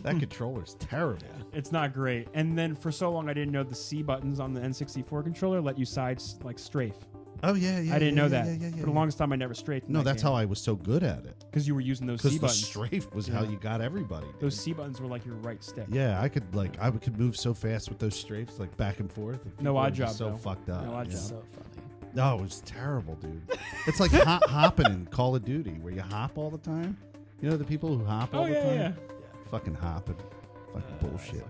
That controller's terrible. It's not great. And then for so long, I didn't know the C buttons on the N64 controller let you side like strafe. Oh, yeah. I didn't know that. Yeah, For the longest time, I never strafed. No, that's how I was so good at it. Because you were using those C Because the buttons. strafe was how you got everybody. Dude. Those C buttons were like your right stick. Yeah, I could move so fast with those strafes, like back and forth. No odd job, so though. fucked up. No odd job. So funny. No, it was terrible, dude. It's like hopping in Call of Duty, where you hop all the time. You know the people who hop all the time? Yeah. Fucking hopping. Fucking bullshit.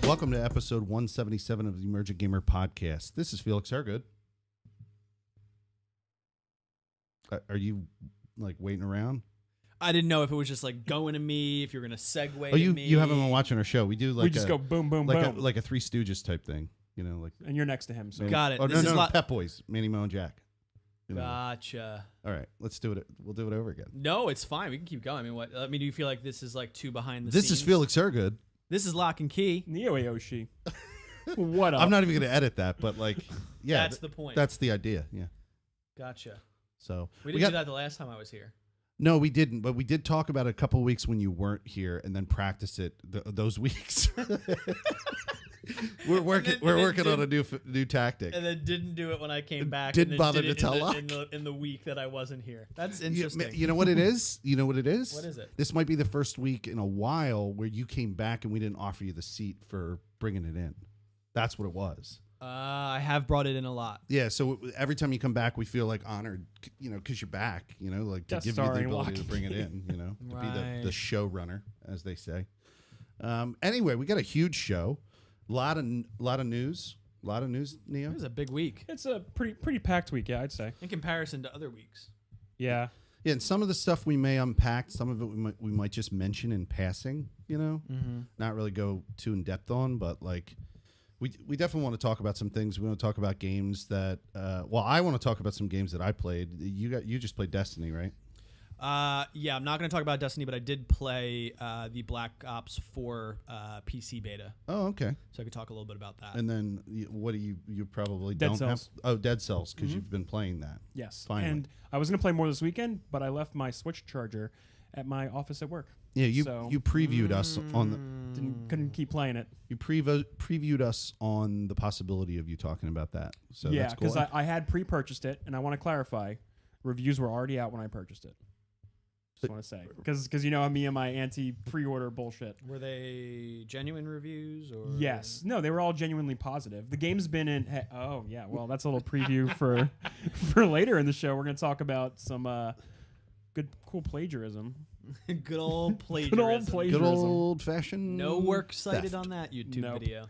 Welcome to episode 177 of the Emergent Gamer podcast. This is Felix Hergood. Are you like waiting around? I didn't know if it was just like going to me, if you were going to segue Oh, to me. you haven't been watching our show. We do like We just go boom, boom, boom. like a Three Stooges type thing. You know, like And you're next to him. So Got it. Oh, This is no, Pep Boys, Manny, Mo, and Jack. You know. Gotcha. All right, let's do it. We'll do it over again. No, it's fine. We can keep going. I mean, do you feel like this is like too behind the This scenes? is Felix Hergood. This is Lock and Key. Neo Aoshi. What up? I'm not even going to edit that, but like, yeah, That's the point. That's the idea. Yeah. Gotcha. So We didn't do that the last time I was here. No, we didn't, but we did talk about it a couple of weeks when you weren't here, and then practice it those weeks. We're working on a new tactic. And then didn't do it when I came back. Didn't and then bother did to it tell in the, Locke. in the week that I wasn't here. That's interesting. You know what it is? You know what it is? What is it? This might be the first week in a while where you came back and we didn't offer you the seat for bringing it in. That's what it was. I have brought it in a lot. Yeah, so every time you come back, we feel like honored, you know, because you're back, you know, like to Guest give you the starring ability Locke. to bring it in, you know, to be Right. the showrunner, as they say. Anyway, we got a huge show, a lot of news, Neo. It was a big week It's a pretty packed week, yeah, I'd say. in comparison to other weeks. Yeah. Yeah, and some of the stuff we may unpack, some of it we might just mention in passing, you know, not really go too in depth on, but like. We definitely want to talk about some things. We want to talk about games that. I want to talk about some games that I played. You just played Destiny, right? Yeah, I'm not going to talk about Destiny, but I did play the Black Ops 4 PC beta, Oh, okay. so I could talk a little bit about that. And then what do you probably Dead don't Cells. have? Oh, Dead Cells, because you've been playing that. Yes. Finally. And I was going to play more this weekend, but I left my Switch charger at my office at work. Yeah, you So- previewed us on the, Couldn't keep playing it. you previewed us on the possibility of you talking about that. So Yeah, that's cool. because I had pre-purchased it, and I want to clarify, reviews were already out when I purchased it. Just want to say, because you know me and my anti-pre-order bullshit. Were they genuine reviews or? Yes, no, they were all genuinely positive. The game's been in. Oh yeah, well that's a little preview for later in the show. We're gonna talk about some cool plagiarism. Good old plagiarism. Good old plagiarism. Good old fashioned. No work cited theft. on that YouTube Nope. video.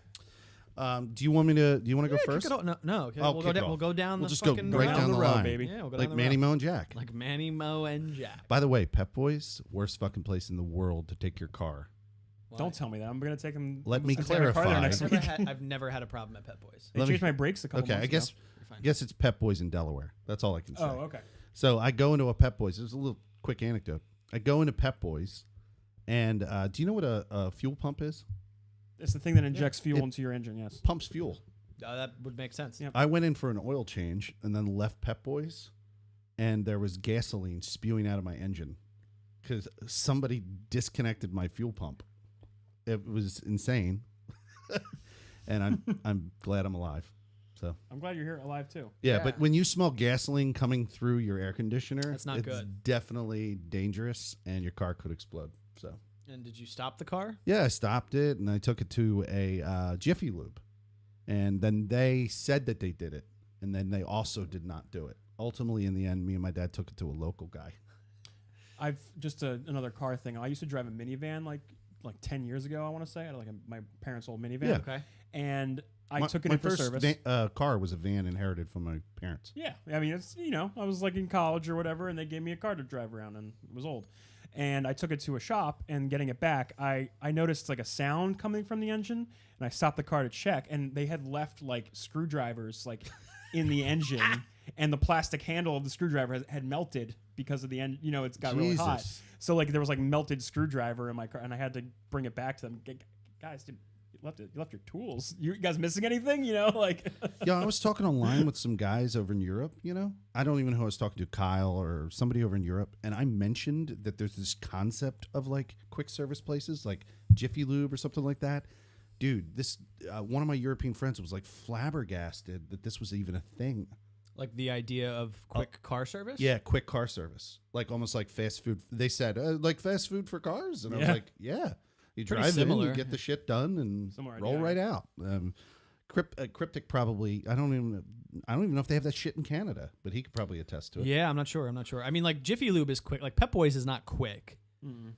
Do you want me to? Do you want to go Kick first? it off. No. Okay. I'll We'll kick go it down. We'll off. go down. We'll the just go fucking right road. down the road, line, baby. Yeah, we'll go like down the Manny, road. Mo, and Jack. Like Manny, Mo, and Jack. By the way, Pep Boys, worst fucking place in the world to take your car. Why? Don't tell me that. I'm gonna take them. Let me take my car there clarify. next I've week. I've never had a problem at Pet Boys. They Let me- changed my brakes a couple Okay, months I guess ago. You're fine. I guess it's Pep Boys in Delaware. That's all I can say. Oh, okay. So I go into a Pep Boys. There's a little quick anecdote. I go into Pep Boys, and do you know what a fuel pump is? It's the thing that injects fuel It- into your engine. Yes. Pumps fuel. That would make sense. Yep. I went in for an oil change and then left Pep Boys, and there was gasoline spewing out of my engine because somebody disconnected my fuel pump. It was insane, and I'm glad I'm alive. So I'm glad you're here alive too. yeah, Yeah. but when you smell gasoline coming through your air conditioner, That's not it's good. definitely dangerous, and your car could explode. So And did you stop the car? yeah, I stopped it and I took it to a Jiffy Lube, and then they said that they did it, and then they also did not do it. Ultimately, in the end, me and my dad took it to a local guy. I've just another car thing. I used to drive a minivan like 10 years ago. I want to say I had like my parents' old minivan. Yeah. Okay. And I My- took it my in for first service. car was a van inherited from my parents. Yeah, I mean it's I was like in college or whatever, and they gave me a car to drive around, and it was old. And I took it to a shop, and getting it back, I noticed like a sound coming from the engine, and I stopped the car to check, and they had left like screwdrivers like in the engine, and the plastic handle of the screwdriver had melted because of the end. You know, it's got really hot. So like there was like melted screwdriver in my car, and I had to bring it back to them. Guys, dude, you left your tools. You guys missing anything? You know, like. Yeah, I was talking online with some guys over in Europe. You know, I don't even know who I was talking to, Kyle or somebody over in Europe, and I mentioned that there's this concept of like quick service places, like Jiffy Lube or something like that. Dude, this one of my European friends was like flabbergasted that this was even a thing. Like the idea of quick car service? Yeah, quick car service, like almost like fast food. They said like fast food for cars, and I was like, yeah. You Pretty drive similar. in, you get the shit done, and Similar roll idea. right out. Cryptic probably. I don't even know if they have that shit in Canada, but he could probably attest to it. Yeah, I'm not sure. I mean, like Jiffy Lube is quick. Like Pep Boys is not quick.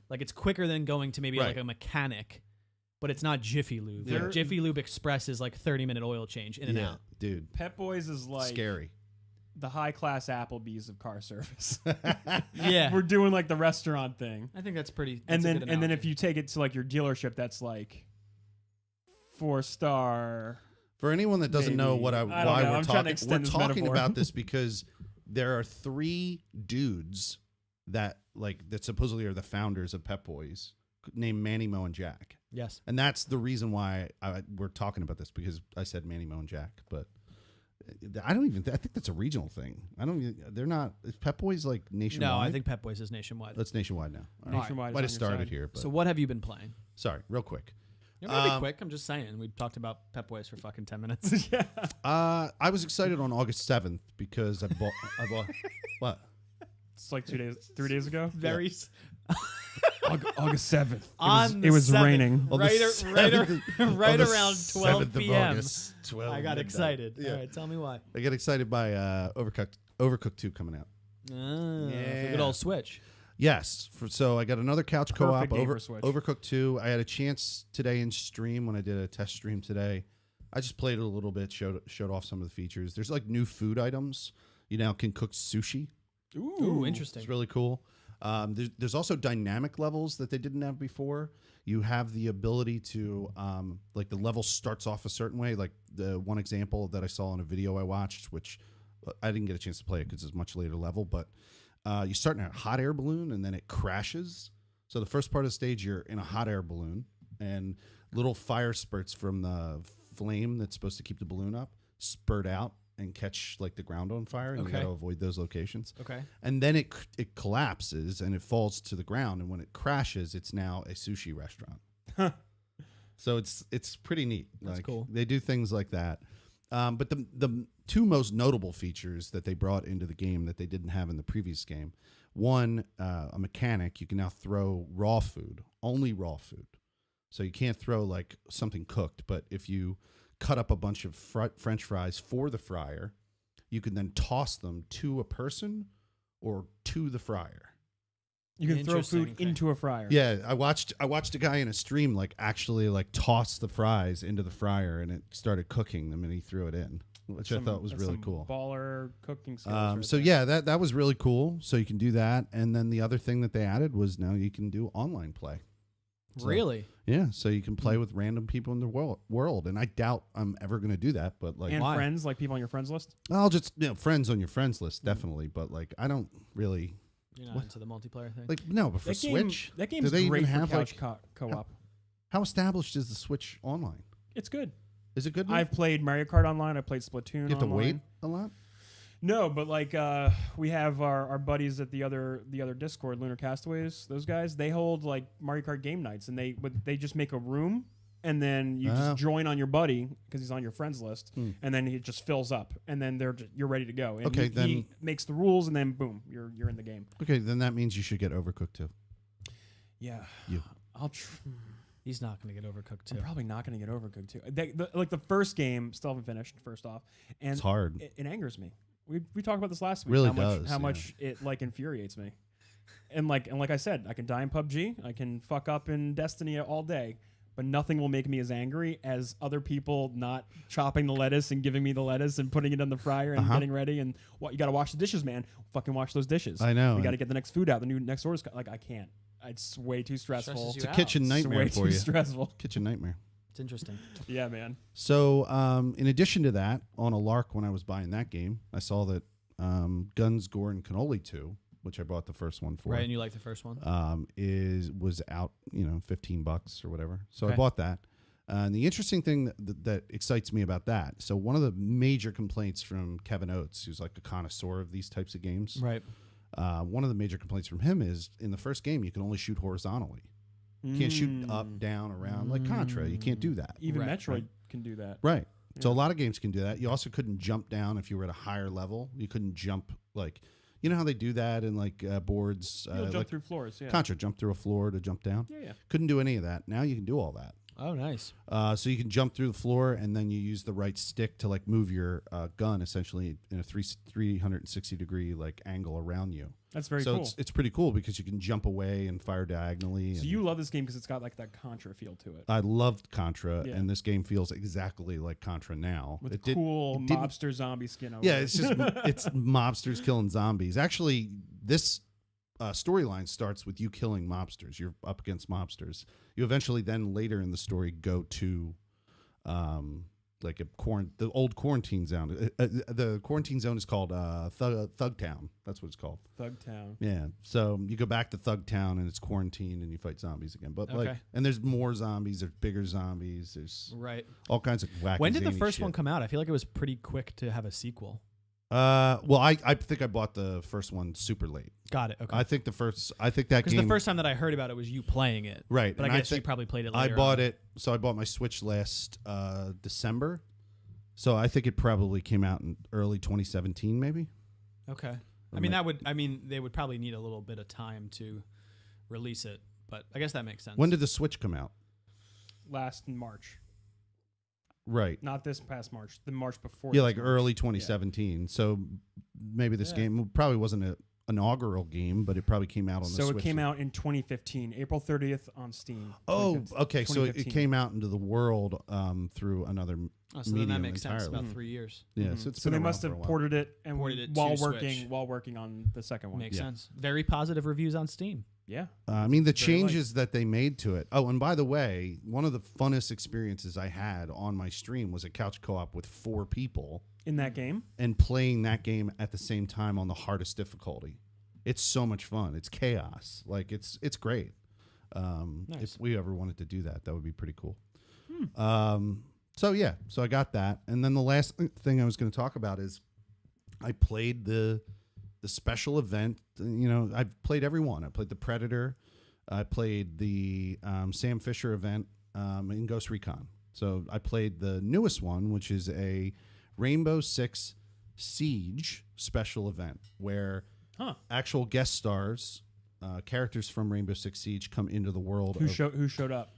Like it's quicker than going to maybe Right. like a mechanic, but it's not Jiffy Lube. Yeah. Like, Jiffy Lube Express is like 30-minute oil change in and out. dude. Pep Boys is like Scary. the high class Applebee's of car service. Yeah, We're doing like the restaurant thing. I think that's pretty. And that's a then good and then analogy. if you take it to like your dealership, that's like 4-star. For anyone that doesn't know Maybe. what I don't why know. we're I'm trying to talking, extend we're this talking metaphor. about this because there are 3 dudes that supposedly are the founders of Pep Boys, named Manny, Mo, and Jack. yes, And that's the reason why we're talking about this, because I said Manny, Mo, and Jack, but I don't even. I think that's a regional thing. They're not. Is Pep Boys like nationwide? no, I think Pep Boys is nationwide. That's nationwide now. All right. Nationwide is Might on have your started side. here, but So what have you been playing? sorry, real quick. You're gonna be quick. I'm just saying. We talked about Pep Boys for fucking 10 minutes. Yeah. I was excited on August 7th because I bought what? It's like 3 days ago. Very August 7th. On It was the 7th. raining. On the right 7th right on the around 12 7th of p.m. August, 12 I got midnight. excited. Yeah. All right, tell me why. I get excited by Overcooked 2 coming out. For good Yeah. old Switch. Yes. So I got another couch co-op, game for Switch. Overcooked 2. I had a chance today in stream when I did a test stream today. I just played it a little bit, showed off some of the features. There's like new food items. You now can cook sushi. Ooh, interesting. It's really cool. There's also dynamic levels that they didn't have before. You have the ability to, like the level starts off a certain way. Like the one example that I saw in a video I watched, which I didn't get a chance to play it because it's a much later level, but you start in a hot air balloon and then it crashes. So the first part of the stage, you're in a hot air balloon and little fire spurts from the flame that's supposed to keep the balloon up spurt out and catch like the ground on fire, and you Okay. got to avoid those locations. Okay. And then it collapses and it falls to the ground, and when it crashes, it's now a sushi restaurant. So it's pretty neat. That's like, cool. They do things like that. But the 2 most notable features that they brought into the game that they didn't have in the previous game, one, a mechanic. You can now throw raw food, only raw food. So you can't throw like something cooked, but if you cut up a bunch of French fries for the fryer, you can then toss them to a person or to the fryer. You can throw Interesting, food okay. into a fryer. Yeah, I watched a guy in a stream like actually like toss the fries into the fryer, and it started cooking them, and he threw it in, which I thought was That's really some cool. Baller cooking skills. right So there. yeah, that was really cool. So you can do that, and then the other thing that they added was now you can do online play. So- Really? Yeah, so you can play with random people in the world, and I doubt I'm ever going to do that. But like, And Why? friends, like people on your friends list. I'll just friends on your friends list definitely, but like I don't really You're not What? into the multiplayer thing? like no. But for Switch, that do game's they great even for have couch like co-op. how established is the Switch online? It's good. Is it good? now? I've played Mario Kart online. I played Splatoon. you have to online. wait a lot. No, but like we have our buddies at the other Discord, Lunar Castaways. Those guys, they hold like Mario Kart game nights, and they just make a room, and then you Oh. just join on your buddy because he's on your friends list, Hmm. and then it just fills up, and then you're ready to go. And Okay, he then- makes the rules, and then boom, you're in the game. Okay, then that means you should get Overcooked too. Yeah, You. I'll. He's not going to get overcooked too. I'm probably not going to get Overcooked too. Like the first game, still haven't finished. First off, and It's hard. It angers me. We talked about this last week. Really how much, does, How yeah. much it like infuriates me. And like I said, I can die in PUBG. I can fuck up in Destiny all day, but nothing will make me as angry as other people not chopping the lettuce and giving me the lettuce and putting it in the fryer and getting ready. And what you got to wash the dishes, man. Fucking wash those dishes. I know, We got to and- get the next food out. The next order's like I can't. It's way too stressful. Stresses you It's a out. kitchen It's nightmare way for too you. stressful. Kitchen nightmare. It's interesting. Yeah, man. So, in addition to that, on a lark when I was buying that game, I saw that Guns, Gore, and Cannoli 2, which I bought the first one for, Right, and you like the first one? was out, $15 or whatever. So I Okay. bought that. And the interesting thing that excites me about that, so one of the major complaints from Kevin Oates, who's like a connoisseur of these types of games, Right. one of the major complaints from him is in the first game you can only shoot horizontally. You can't shoot up, down, around like Contra. You can't do that. Even Right, Metroid can do that. Right. So a lot of games can do that. You also couldn't jump down if you were at a higher level. You couldn't jump like, you know how they do that in like boards. You'll jump like through floors. Yeah. Contra, jump through a floor to jump down. Yeah. Couldn't do any of that. Now you can do all that. Oh, nice. So you can jump through the floor and then you use the right stick to like move your gun essentially in a 360 degree like angle around you. That's very so cool. it's pretty cool because you can jump away and fire diagonally. So and you love this game because it's got like that Contra feel to it. I loved Contra, Yeah. and this game feels exactly like Contra now. With It did- cool it didn't- mobster zombie skin over Yeah, it. it's just it's mobsters killing zombies. Actually, this storyline starts with you killing mobsters. You're up against mobsters. You eventually then later in the story go to like the old quarantine zone. The quarantine zone is called Thug Town. That's what it's called. Thug Town. Yeah. So you go back to Thug Town and it's quarantine and you fight zombies again. But like, Okay. and there's more zombies. There's bigger zombies. There's Right. all kinds of wacky. When did the zany first shit. one come out? I feel like it was pretty quick to have a sequel. Well, I think I bought the first one super late. Got it. Okay. I think that Because game the first time that I heard about it was you playing it. right. But and I guess you think probably played it I later. bought on. it. So I bought my Switch last December. So I think it probably came out in early 2017, maybe. Okay. Or I mean, mi- they would probably need a little bit of time to release it, but I guess that makes sense. When did the Switch come out? Last March. Right. Not this past March. The March before. Yeah, this like March. early 2017. So maybe this Yeah. game probably wasn't an inaugural game, but it probably came out on the So Switch. it came out in 2015, April 30th on Steam. Oh, 2015. okay. So it 2015. came out into the world through another. Oh, so then that medium makes sense. entirely. About 3 years. Yeah, Mhm. so it's So been they around must for a have while. ported it and Ported it while to working Switch. while working on the second one. Makes Yeah. sense. Very positive reviews on Steam. Yeah. I mean, the Very light. changes that they made to it. Oh, and by the way, one of the funnest experiences I had on my stream was a couch co-op with 4 people In that game. and playing that game at the same time on the hardest difficulty. It's so much fun. It's chaos. Like it's great. Nice. If we ever wanted to do that, that would be pretty cool. So yeah, so I got that, and then the last thing I was going to talk about is I played the special event. I've played every one. I played the Predator. I played the Sam Fisher event in Ghost Recon. So I played the newest one, which is a Rainbow Six Siege special event where actual guest stars, characters from Rainbow Six Siege, come into the world. Who showed up?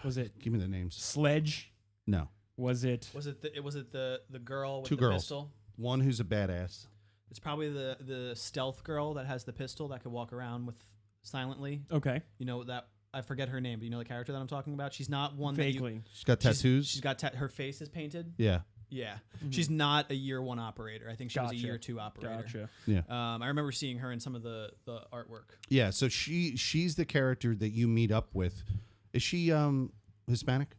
Was it Give me the names. Sledge? No, Was it? Was it the girl with 2 the girls. pistol? One who's a badass. It's probably the stealth girl that has the pistol that could walk around with silently. Okay. You know that I forget her name, but you know the character that I'm talking about. She's not one Vaguely. She's got tattoos. She's got her face is painted. Yeah, Yeah, she's not a year 1 operator. I think she was a Gotcha. year 2 operator. Gotcha. yeah. I remember seeing her in some of the artwork. Yeah, so she's the character that you meet up with. Is she Hispanic?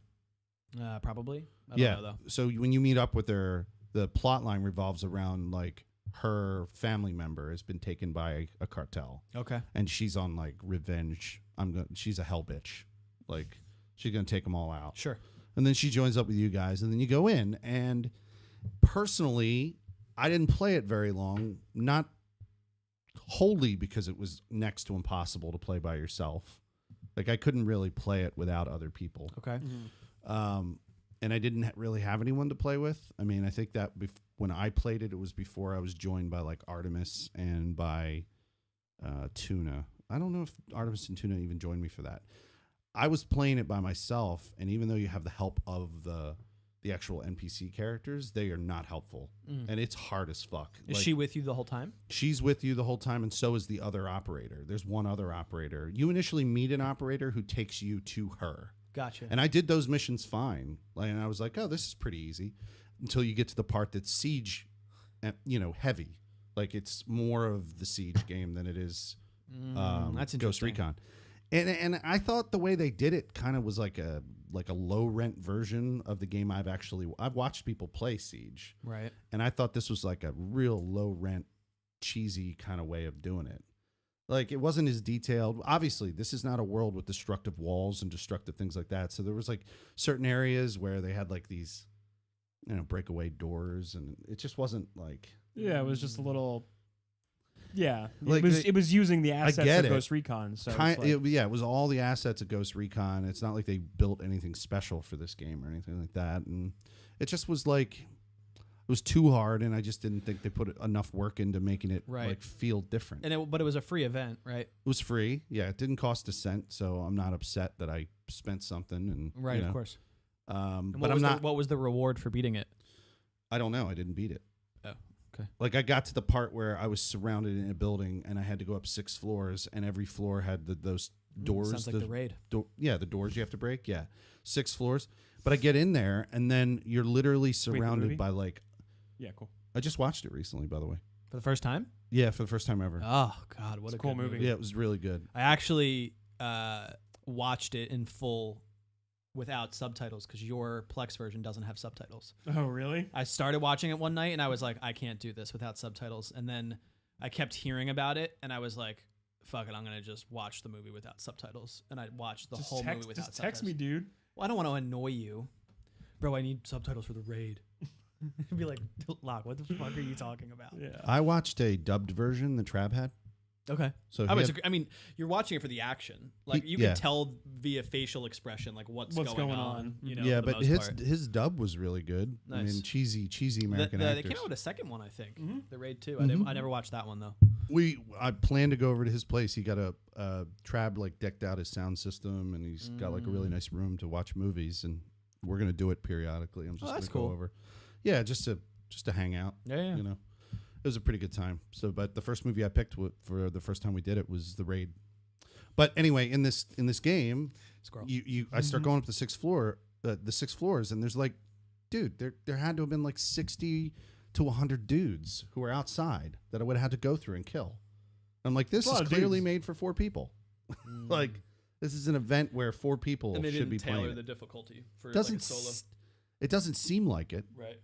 Probably. I Yeah. don't know, though. So when you meet up with her, the plot line revolves around like her family member has been taken by a cartel, Okay. and she's on like revenge. She's a hell bitch. Like she's gonna take them all out. Sure. And then she joins up with you guys, and then you go in. And personally, I didn't play it very long, not wholly because it was next to impossible to play by yourself. Like I couldn't really play it without other people. Okay. And I didn't really have anyone to play with. I mean, I think that when I played it, it was before I was joined by like Artemis and by Tuna. I don't know if Artemis and Tuna even joined me for that. I was playing it by myself, and even though you have the help of the actual NPC characters, they are not helpful, and it's hard as fuck. Is Like, she with you the whole time? She's with you the whole time, and so is the other operator. There's one other operator. You initially meet an operator who takes you to her. Gotcha. And I did those missions fine. And I was like, oh, this is pretty easy. Until you get to the part that's siege, heavy. Like it's more of the siege game than it is That's Ghost interesting. Recon. And I thought the way they did it kind of was like a low rent version of the game I've watched people play Siege. Right. And I thought this was like a real low rent, cheesy kind of way of doing it. Like, it wasn't as detailed. Obviously, this is not a world with destructive walls and destructive things like that. So there was like certain areas where they had like these, breakaway doors, and it just wasn't like. Yeah, it was just a little. Yeah, Like, it was using the assets get of it. Ghost Recon. So it's like, it was all the assets of Ghost Recon. It's not like they built anything special for this game or anything like that. And it just was like, it was too hard, and I just didn't think they put enough work into making it like feel different. And but it was a free event, right? It was free. Yeah, it didn't cost a cent, so I'm not upset that I spent something. And Right, of course. But I'm not. What was the reward for beating it? I don't know. I didn't beat it. Oh, okay. Like, I got to the part where I was surrounded in a building, and I had to go up 6 floors, and every floor had those doors. Sounds like the raid. The doors you have to break. Yeah, 6 floors. But I get in there, and then you're literally surrounded by like. Yeah, cool. I just watched it recently, by the way. For the first time? Yeah, for the first time ever. Oh, God. What It's a a cool good movie. Yeah, it was really good. I actually watched it in full without subtitles because your Plex version doesn't have subtitles. Oh, really? I started watching it one night and I was like, I can't do this without subtitles. And then I kept hearing about it and I was like, fuck it, I'm going to just watch the movie without subtitles. And I watched the whole movie without just subtitles. text me, dude. Well, I don't want to annoy you. Bro, I need subtitles for the raid. I'd be like, Locke, what the fuck are you talking about? Yeah. I watched a dubbed version the Trab had. Okay. So I mean, you're watching it for the action. Like, you can tell via facial expression, like, what's going on. You know, yeah, for the but most part. his dub was really good. I Nice. mean, cheesy American They actors. came out with a second one, I think. Mm-hmm. The Raid 2. Mhm. I never watched that one, though. I planned to go over to his place. He got a Trab like decked out his sound system, and he's got like a really nice room to watch movies. And we're gonna do it periodically. I'm just gonna that's go cool. over. Yeah, just to hang out. Yeah. You know, it was a pretty good time. So, but the first movie I picked for the first time we did it was The Raid. But anyway, in this game, Squirrel. I start going up the 6th floor, the 6 floors, and there's like, dude, there had to have been like 60 to 100 dudes who were outside that I would have had to go through and kill. I'm like, this That's a lot is of clearly dudes. made for 4 people. Like, this is an event where 4 people And they should didn't be playing. tailor it. the difficulty for Doesn't like a solo. it doesn't seem like it. Right.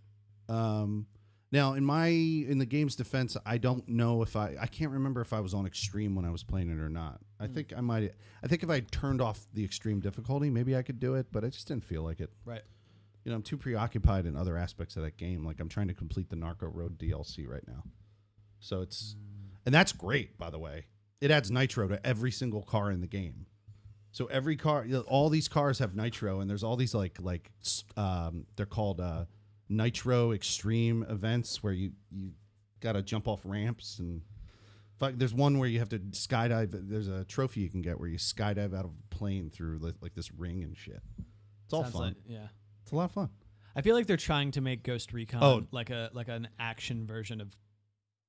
Now in the game's defense, I don't know if I can't remember if I was on extreme when I was playing it or not. I think I might. I think if I turned off the extreme difficulty, maybe I could do it, but I just didn't feel like it. Right. You know, I'm too preoccupied in other aspects of that game. Like, I'm trying to complete the Narco Road DLC right now. So and that's great, by the way. It adds nitro to every single car in the game. So every car, all these cars have nitro, and there's all these they're called nitro extreme events where you got to jump off ramps, and there's one where you have to skydive. There's a trophy you can get where you skydive out of a plane through like this ring and shit. It's all Sounds fun. yeah. It's a lot of fun. I feel like they're trying to make Ghost Recon like an action version of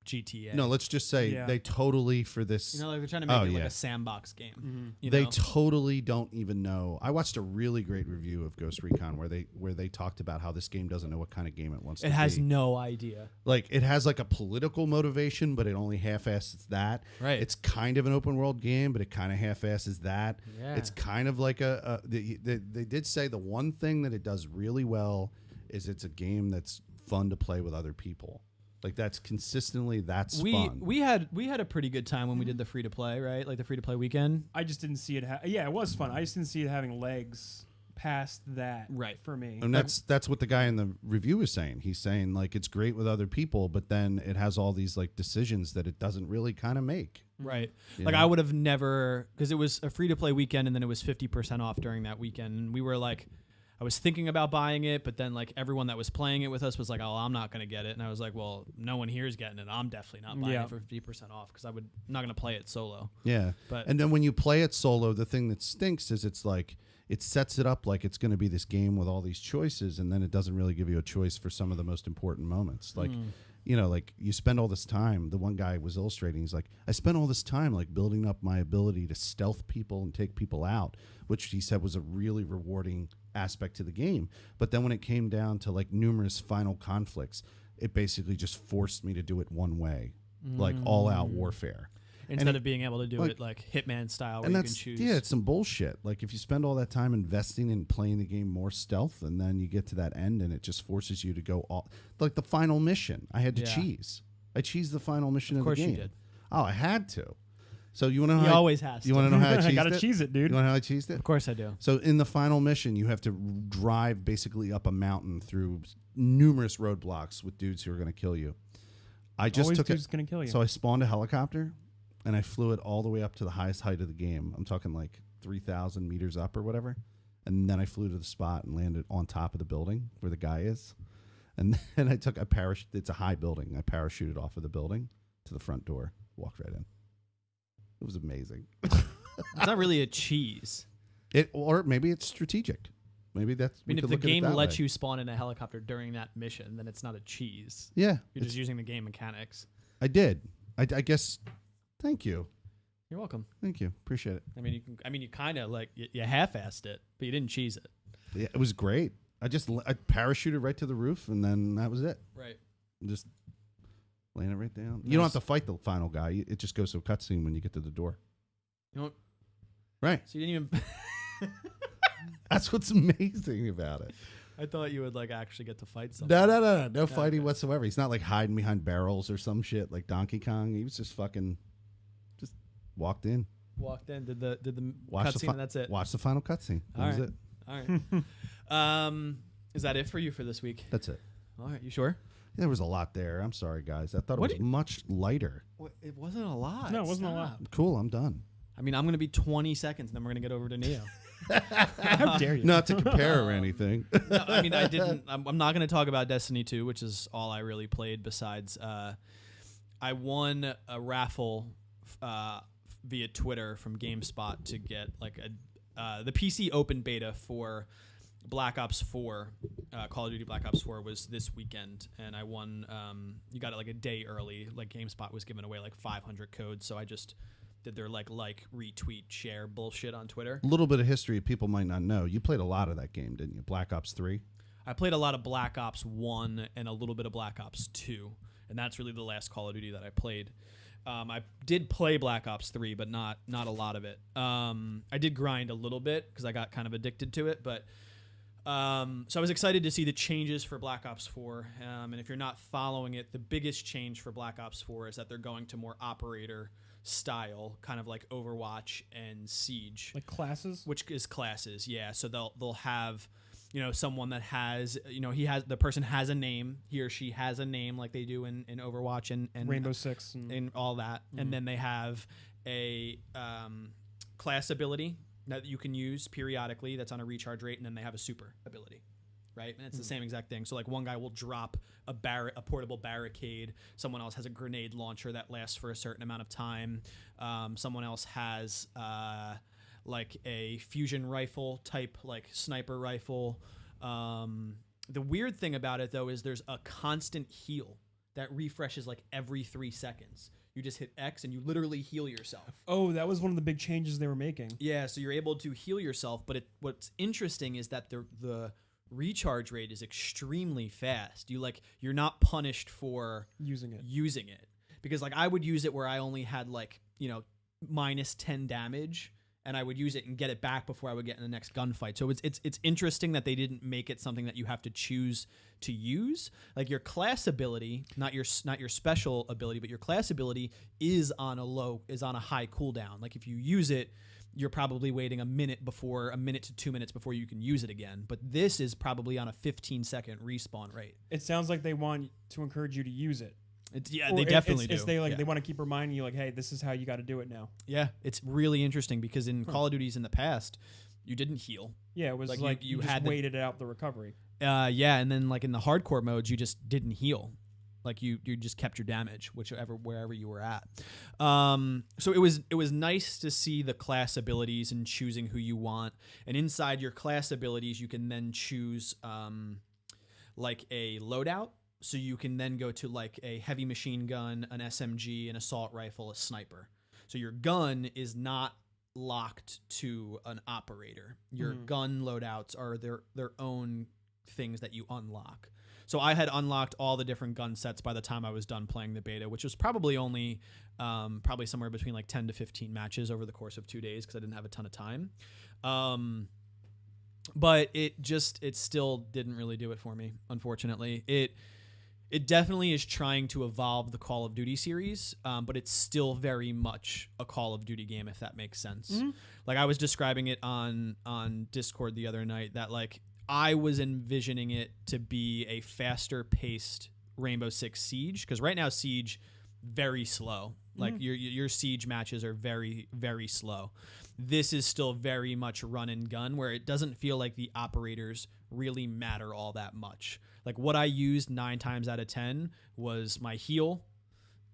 GTA. No, let's just say Yeah. they totally for this. You know, like they're trying to make it like yeah. a sandbox game. Mm-hmm. You They know? totally don't even know. I watched a really great review of Ghost Recon where they talked about how this game doesn't know what kind of game it wants to It be. has no idea. Like, it has like a political motivation, but it only half-asses that. Right. It's kind of an open world game, but it kind of half-asses that. Yeah. It's kind of like they did say the one thing that it does really well is it's a game that's fun to play with other people. Like, that's fun. We had a pretty good time when we did the free to play, right? Like the free to play weekend. I just didn't see it. Yeah, it was fun. I just didn't see it having legs past that. Right. For me. And that's what the guy in the review was saying. He's saying, like, it's great with other people, but then it has all these like decisions that it doesn't really kind of make. Right. You Like, know? I would have never, because it was a free to play weekend and then it was 50% off during that weekend. And we were like, I was thinking about buying it, but then like everyone that was playing it with us was like, oh, I'm not going to get it. And I was like, well, no one here is getting it. I'm definitely not buying Yeah. it for 50% off because I'm not going to play it solo. Yeah. But And then when you play it solo, the thing that stinks is it's like it sets it up like it's going to be this game with all these choices, and then it doesn't really give you a choice for some of the most important moments. Like, you know, like you spend all this time, the one guy was illustrating, he's like, I spent all this time like building up my ability to stealth people and take people out, which he said was a really rewarding aspect to the game. But then when it came down to like numerous final conflicts, it basically just forced me to do it one way, like all out warfare. instead of being able to do like, it like Hitman style, where and you that's can choose. yeah, it's some bullshit. Like if you spend all that time investing in playing the game more stealth, and then you get to that end, and it just forces you to go all like the final mission. I had to cheese. I cheesed the final mission of the game. Of course you did. Oh, I had to. So you want to know? He how always has. You want to know how I cheesed I gotta it? cheese it, dude. You want to know how I cheesed it? Of course I do. So in the final mission, you have to drive basically up a mountain through numerous roadblocks with dudes who are going to kill you. I just Always took dude's it. gonna kill you. So I spawned a helicopter, and I flew it all the way up to the highest height of the game. I'm talking like 3,000 meters up or whatever. And then I flew to the spot and landed on top of the building where the guy is. And then I took a parachute. It's a high building. I parachuted off of the building to the front door, walked right in. It was amazing. It's not really a cheese. Or maybe it's strategic. Maybe that's. I mean, if the game lets you spawn in a helicopter during that mission, then it's not a cheese. Yeah, You're just using the game mechanics. I did. I guess. Thank you. You're welcome. Thank you. Appreciate it. I mean, you can. I mean, you kind of like you half-assed it, but you didn't cheese it. Yeah, it was great. I parachuted right to the roof, and then that was it. Right. Just laying it right down. Nice. You don't have to fight the final guy. It just goes to a cutscene when you get to the door. You know what? Right. So you didn't even. That's what's amazing about it. I thought you would like actually get to fight someone. No fighting whatsoever. He's not like hiding behind barrels or some shit like Donkey Kong. He was just fucking, just walked in, Walked in, did the watched cutscene, and that's it. Watched the final cutscene. That All was right. it. All right. Is that it for you for this week? That's it. All right. You sure? There was a lot there. I'm sorry, guys. I thought What it was do much lighter. It wasn't a lot. No, it wasn't a lot. Stop. Cool. I'm done. I mean, I'm going to be 20 seconds, and then we're going to get over to Neo. How dare you? Not to compare or anything. No, I mean, I didn't. I'm not going to talk about Destiny 2, which is all I really played. Besides, I won a raffle via Twitter from GameSpot to get like the PC open beta for Black Ops 4. Call of Duty Black Ops 4 was this weekend, and I won. You got it like a day early. Like GameSpot was giving away like 500 codes, so I just did their like retweet share bullshit on Twitter. A little bit of history people might not know. You played a lot of that game, didn't you? Black Ops 3. I played a lot of Black Ops 1 and a little bit of Black Ops 2, and that's really the last Call of Duty that I played. I did play Black Ops 3, but not a lot of it. I did grind a little bit because I got kind of addicted to it, but so I was excited to see the changes for Black Ops 4. And if you're not following it, the biggest change for Black Ops 4 is that they're going to more operator style, kind of like Overwatch and Siege. Like classes? Which is classes, yeah. So they'll have, someone that has, the person has a name, he or she has a name like they do in Overwatch and Rainbow Six and all that. Mm-hmm. And then they have a class ability that you can use periodically that's on a recharge rate, and then they have a super ability. Right? And it's the same exact thing. So like one guy will drop a portable barricade. Someone else has a grenade launcher that lasts for a certain amount of time. Someone else has like a fusion rifle type, like sniper rifle. The weird thing about it though is there's a constant heal that refreshes like every 3 seconds. You just hit X and you literally heal yourself. Oh, that was one of the big changes they were making. Yeah, so you're able to heal yourself, but what's interesting is that the recharge rate is extremely fast. You're not punished for using it because like I would use it where I only had like minus 10 damage, and I would use it and get it back before I would get in the next gunfight. So it's interesting that they didn't make it something that you have to choose to use. Like your class ability, not your special ability, but your class ability is on a high cooldown. Like if you use it, you're probably waiting a minute to 2 minutes before you can use it again. But this is probably on a 15-second respawn rate. It sounds like they want to encourage you to use it. They definitely do. They want to keep reminding you like, hey, this is how you got to do it now. Yeah, it's really interesting because in Call of Duties in the past, you didn't heal. Yeah, it was like you just waited out the recovery. Yeah, and then like in the hardcore modes, you just didn't heal. Like you just kept your damage, wherever you were at. So it was nice to see the class abilities and choosing who you want. And inside your class abilities, you can then choose like a loadout. So you can then go to like a heavy machine gun, an SMG, an assault rifle, a sniper. So your gun is not locked to an operator. Your gun loadouts are their own things that you unlock. So I had unlocked all the different gun sets by the time I was done playing the beta, which was probably only probably somewhere between like 10 to 15 matches over the course of 2 days because I didn't have a ton of time. But it still didn't really do it for me, unfortunately. It definitely is trying to evolve the Call of Duty series, but it's still very much a Call of Duty game, if that makes sense. Mm-hmm. Like I was describing it on Discord the other night that like I was envisioning it to be a faster paced Rainbow Six Siege, because right now Siege very slow. Like your Siege matches are very, very slow. This is still very much run and gun, where it doesn't feel like the operators really matter all that much. Like what I used 9 times out of 10 was my heal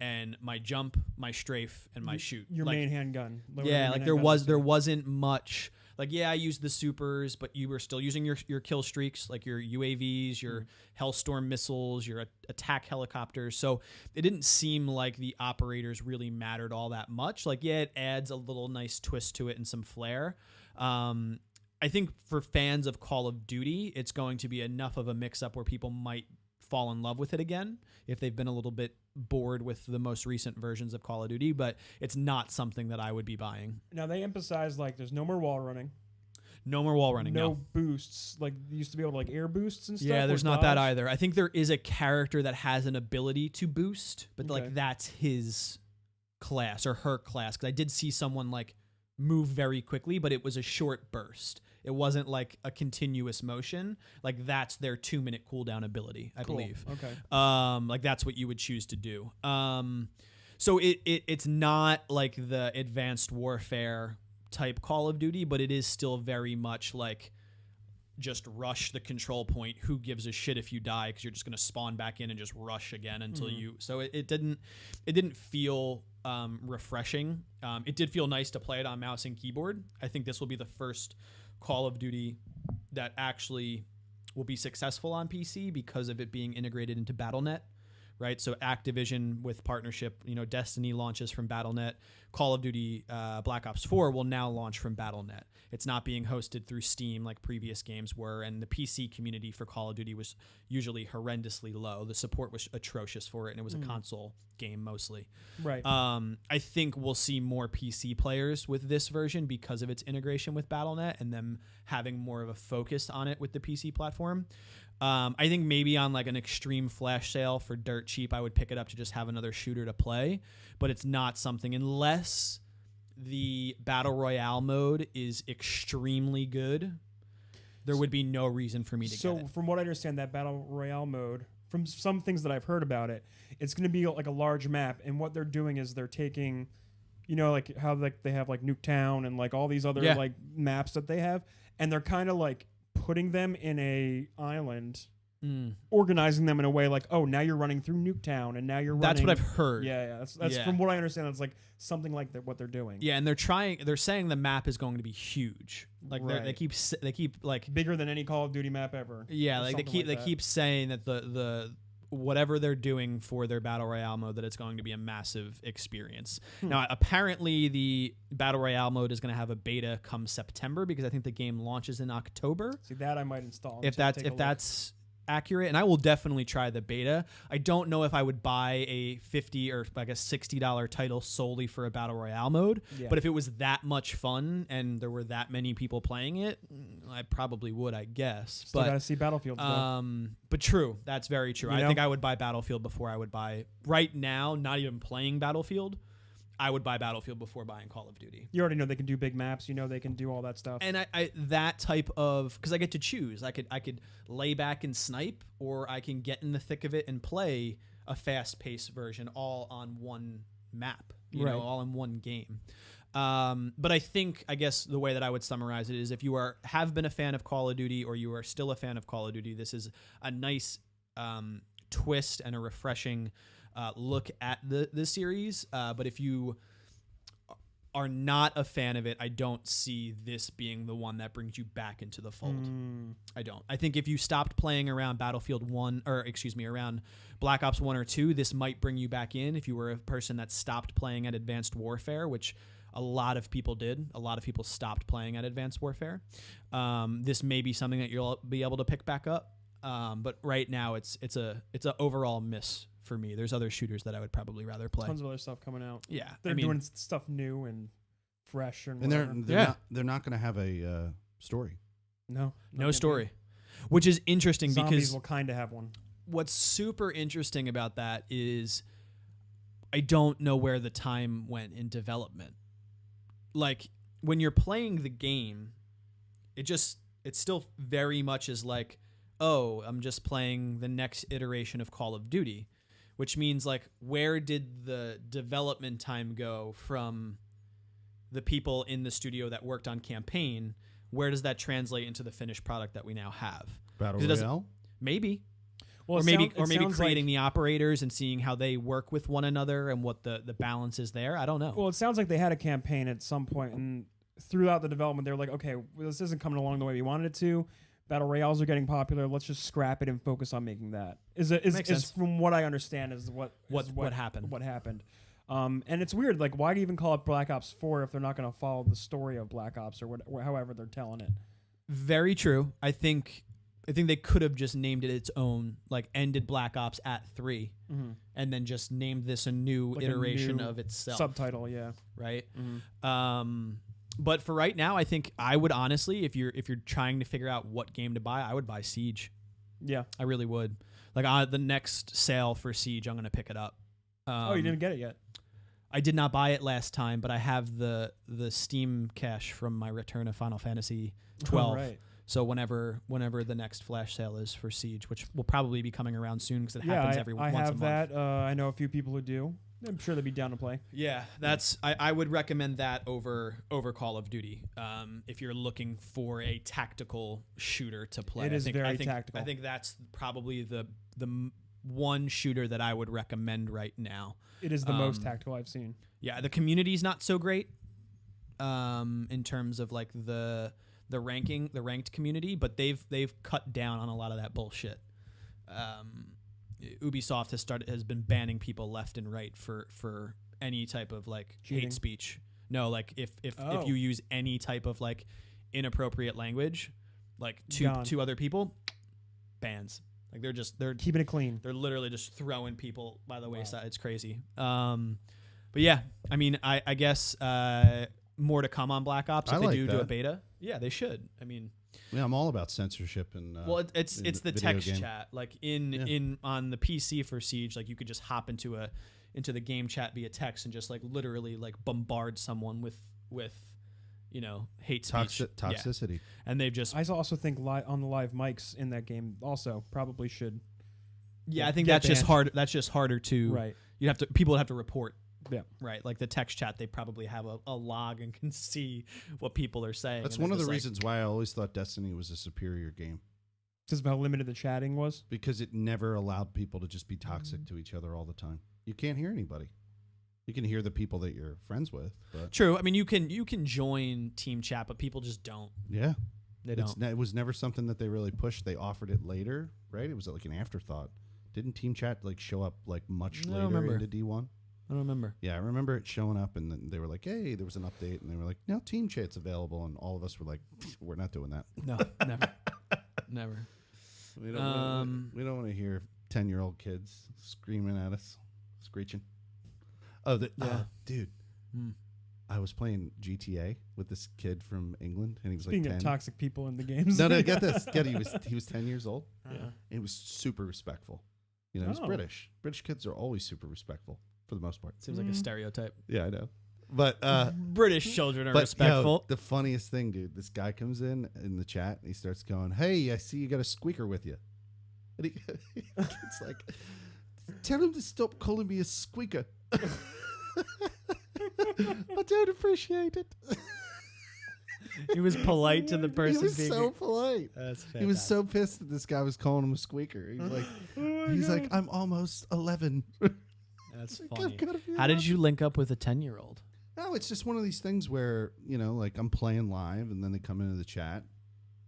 and my jump, my strafe, and my shoot. Your like, main handgun. Yeah, like there wasn't much. Like, yeah, I used the supers, but you were still using your kill streaks, like your UAVs, your Hellstorm missiles, your attack helicopters. So it didn't seem like the operators really mattered all that much. Like, yeah, it adds a little nice twist to it and some flair. I think for fans of Call of Duty, it's going to be enough of a mix-up where people might fall in love with it again if they've been a little bit bored with the most recent versions of Call of Duty, but it's not something that I would be buying. Now they emphasize like there's no more wall running. No more wall running. No boosts. Like you used to be able to like air boosts and stuff. Yeah, there's or not that dodge. either. I think there is a character that has an ability to boost, but like that's his class or her class. Because I did see someone like move very quickly, but it was a short burst. It wasn't like a continuous motion. Like that's their 2-minute cooldown ability, I believe. Okay. Like that's what you would choose to do. So it's not like the Advanced Warfare type Call of Duty, but it is still very much like just rush the control point. Who gives a shit if you die, because you're just going to spawn back in and just rush again until you. So it didn't feel refreshing. It did feel nice to play it on mouse and keyboard. I think this will be the first Call of Duty that actually will be successful on PC because of it being integrated into BattleNet. Right, so Activision with partnership, Destiny launches from BattleNet. Call of Duty Black Ops 4 will now launch from BattleNet. It's not being hosted through Steam like previous games were, and the PC community for Call of Duty was usually horrendously low. The support was atrocious for it, and it was a console game mostly. Right. I think we'll see more PC players with this version because of its integration with BattleNet and them having more of a focus on it with the PC platform. I think maybe on like an extreme flash sale for dirt cheap, I would pick it up to just have another shooter to play, but it's not something unless the Battle Royale mode is extremely good. There would be no reason for me to get it. So from what I understand, that Battle Royale mode, from some things that I've heard about it, it's going to be like a large map, and what they're doing is they're taking, like how like they have like Nuketown and like all these other like maps that they have, and they're kind of like putting them in a island, organizing them in a way like, oh, now you're running through Nuketown, and now you're running. That's what I've heard. Yeah. That's from what I understand. It's like something like what they're doing. Yeah, and they're saying the map is going to be huge. Like they keep like bigger than any Call of Duty map ever. Yeah, like they keep saying that the whatever they're doing for their Battle Royale mode, that it's going to be a massive experience. Now, apparently the Battle Royale mode is going to have a beta come September, because I think the game launches in October. See, that I might install. If that's accurate, and I will definitely try the beta. I don't know if I would buy a $50 or like a $60 title solely for a Battle Royale mode, but if it was that much fun and there were that many people playing it, I probably would, I guess. Still gotta see Battlefield. But true, that's very true. I think I would buy Battlefield before I would buy, right now, not even playing Battlefield, I would buy Battlefield before buying Call of Duty. You already know they can do big maps. They can do all that stuff. And I that type of, because I get to choose. I could lay back and snipe, or I can get in the thick of it and play a fast-paced version all on one map. All in one game. But I guess the way that I would summarize it is, if you have been a fan of Call of Duty, or you are still a fan of Call of Duty, this is a nice twist and a refreshing look at the series. But if you are not a fan of it, I don't see this being the one that brings you back into the fold. I don't. I think if you stopped playing around around Black Ops 1 or 2, this might bring you back in. If you were a person that stopped playing at Advanced Warfare, which a lot of people did. A lot of people stopped playing at Advanced Warfare. This may be something that you'll be able to pick back up. But right now it's a overall miss for me. There's other shooters that I would probably rather play. Tons of other stuff coming out. Yeah, They're doing stuff new and fresh and they're whatever. they're not going to have a story. No story, which is interesting Zombies because will kind of have one. what's super interesting about that is I don't know where the time went in development. Like when you're playing the game, it still very much is like, oh, I'm just playing the next iteration of Call of Duty, which means like where did the development time go from the people in the studio that worked on campaign? Where does that translate into the finished product that we now have? Battle Royale? Maybe. Well, Or maybe sounds creating like, the operators and seeing how they work with one another and what the balance is there. I don't know. Well, it sounds like they had a campaign at some point, and throughout the development, they were like, okay, well, this isn't coming along the way we wanted it to. Battle Royales are getting popular. Let's just scrap it and focus on making that. Is sense. from what I understand is what happened. What happened. And it's weird. Like, why do you even call it Black Ops 4 if they're not going to follow the story of Black Ops or however they're telling it? Very true. I think they could have just named it its own, like ended Black Ops at 3, and then just named this a new Like iteration a new of itself. Subtitle, yeah. Right. But for right now, I think I would honestly, if you're trying to figure out what game to buy, I would buy Siege. Yeah. I really would. Like the next sale for Siege, I'm gonna pick it up. You didn't get it yet? I did not buy it last time, but I have the Steam cache from my return of Final Fantasy 12. Oh, right. So whenever the next flash sale is for Siege, which will probably be coming around soon because it happens every once a month. I have that. I know a few people who do. I'm sure they'd be down to play. Yeah, I would recommend that over Call of Duty. If you're looking for a tactical shooter to play, It is very tactical. I think that's probably the one shooter that I would recommend right now. It is the most tactical I've seen. Yeah, the community's not so great in terms of like the ranked community, but they've cut down on a lot of that bullshit. Ubisoft has been banning people left and right for any type of like Cheating. hate speech. No, like if you use any type of like inappropriate language, like to other people, bans. Like they're Keeping it clean. They're literally just throwing people by the wayside. It's crazy. But yeah, I mean, I guess more to come on Black Ops if they do a beta. Yeah, they should. I mean, yeah, I'm all about censorship and. Well, it's the text game. chat. Like in on the PC for Siege, like you could just hop into the game chat via text and just like literally like bombard someone with hate speech, toxicity. Yeah. And they've just. I also think on the live mics in that game also probably should. Yeah, I think that's just hard. That's just harder to. Right. People would have to report. Yeah. Right. Like the text chat, they probably have a log and can see what people are saying. That's one of the reasons why I always thought Destiny was a superior game. Because of how limited the chatting was? Because it never allowed people to just be toxic to each other all the time. You can't hear anybody. You can hear the people that you're friends with. But true. I mean, you can join team chat, but people just don't. Yeah. They don't. It was never something that they really pushed. They offered it later, right? It was like an afterthought. Didn't team chat like show up like much later into D1? I don't remember. Yeah, I remember it showing up, and then they were like, "Hey, there was an update," and they were like, "Now Team Chat's available," and all of us were like, "We're not doing that." No, never. We don't want to hear 10-year-old kids screaming at us, screeching. Oh, dude, I was playing GTA with this kid from England, and he was Speaking like 10. of toxic people in the games. No, get this. He was 10 years old. Yeah. He was super respectful. You know, he's British. British kids are always super respectful. For the most part. Seems like a stereotype. Yeah, I know. But British children are respectful. The funniest thing, dude, this guy comes in the chat and he starts going, "Hey, I see you got a squeaker with you." And it's like, "Tell him to stop calling me a squeaker." I don't appreciate it. He was polite to the person. He was so polite. That's fantastic. He was so pissed that this guy was calling him a squeaker. He's like, "I'm almost 11." That's funny. How did you link up with a 10-year-old? No, it's just one of these things where, like I'm playing live and then they come into the chat.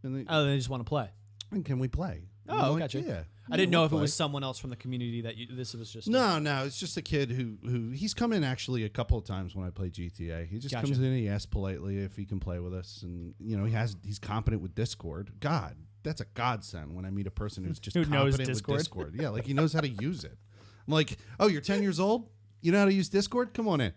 And they just want to play. And can we play? Oh, gotcha. Yeah. I didn't know if it was someone else from the community this was just. No, it's just a kid who he's come in actually a couple of times when I play GTA. He just comes in and he asks politely if he can play with us. And, he's competent with Discord. God, that's a godsend when I meet a person who's just Who knows competent Discord. with Discord. Yeah, like he knows how to use it. I'm like, oh, you're 10 years old? You know how to use Discord? Come on in.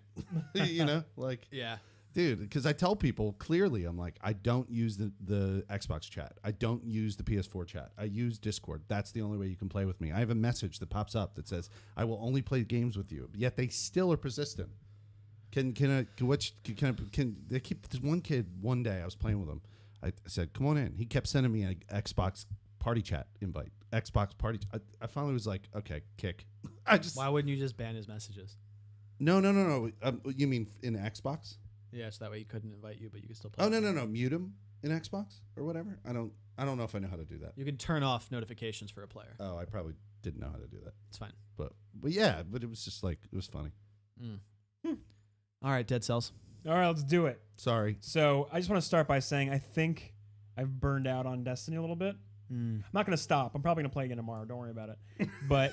You know, like, Yeah. dude, because I tell people clearly, I'm like, I don't use the Xbox chat. I don't use the PS4 chat. I use Discord. That's the only way you can play with me. I have a message that pops up that says, I will only play games with you. Yet they still are persistent. They keep this one kid one day I was playing with him. I said, come on in. He kept sending me an Xbox party chat invite. Xbox party. I finally was like, okay, kick. Why wouldn't you just ban his messages? No. You mean in Xbox? Yeah, so that way he couldn't invite you, but you could still play. Oh, no. Mute him in Xbox or whatever. I don't know if I know how to do that. You can turn off notifications for a player. Oh, I probably didn't know how to do that. It's fine. But yeah, but it was just like, it was funny. All right, Dead Cells. All right, let's do it. Sorry. So I just want to start by saying I think I've burned out on Destiny a little bit. I'm not going to stop. I'm probably going to play again tomorrow. Don't worry about it. But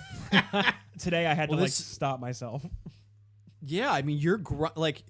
today I had to stop myself. Yeah, I mean, your burnout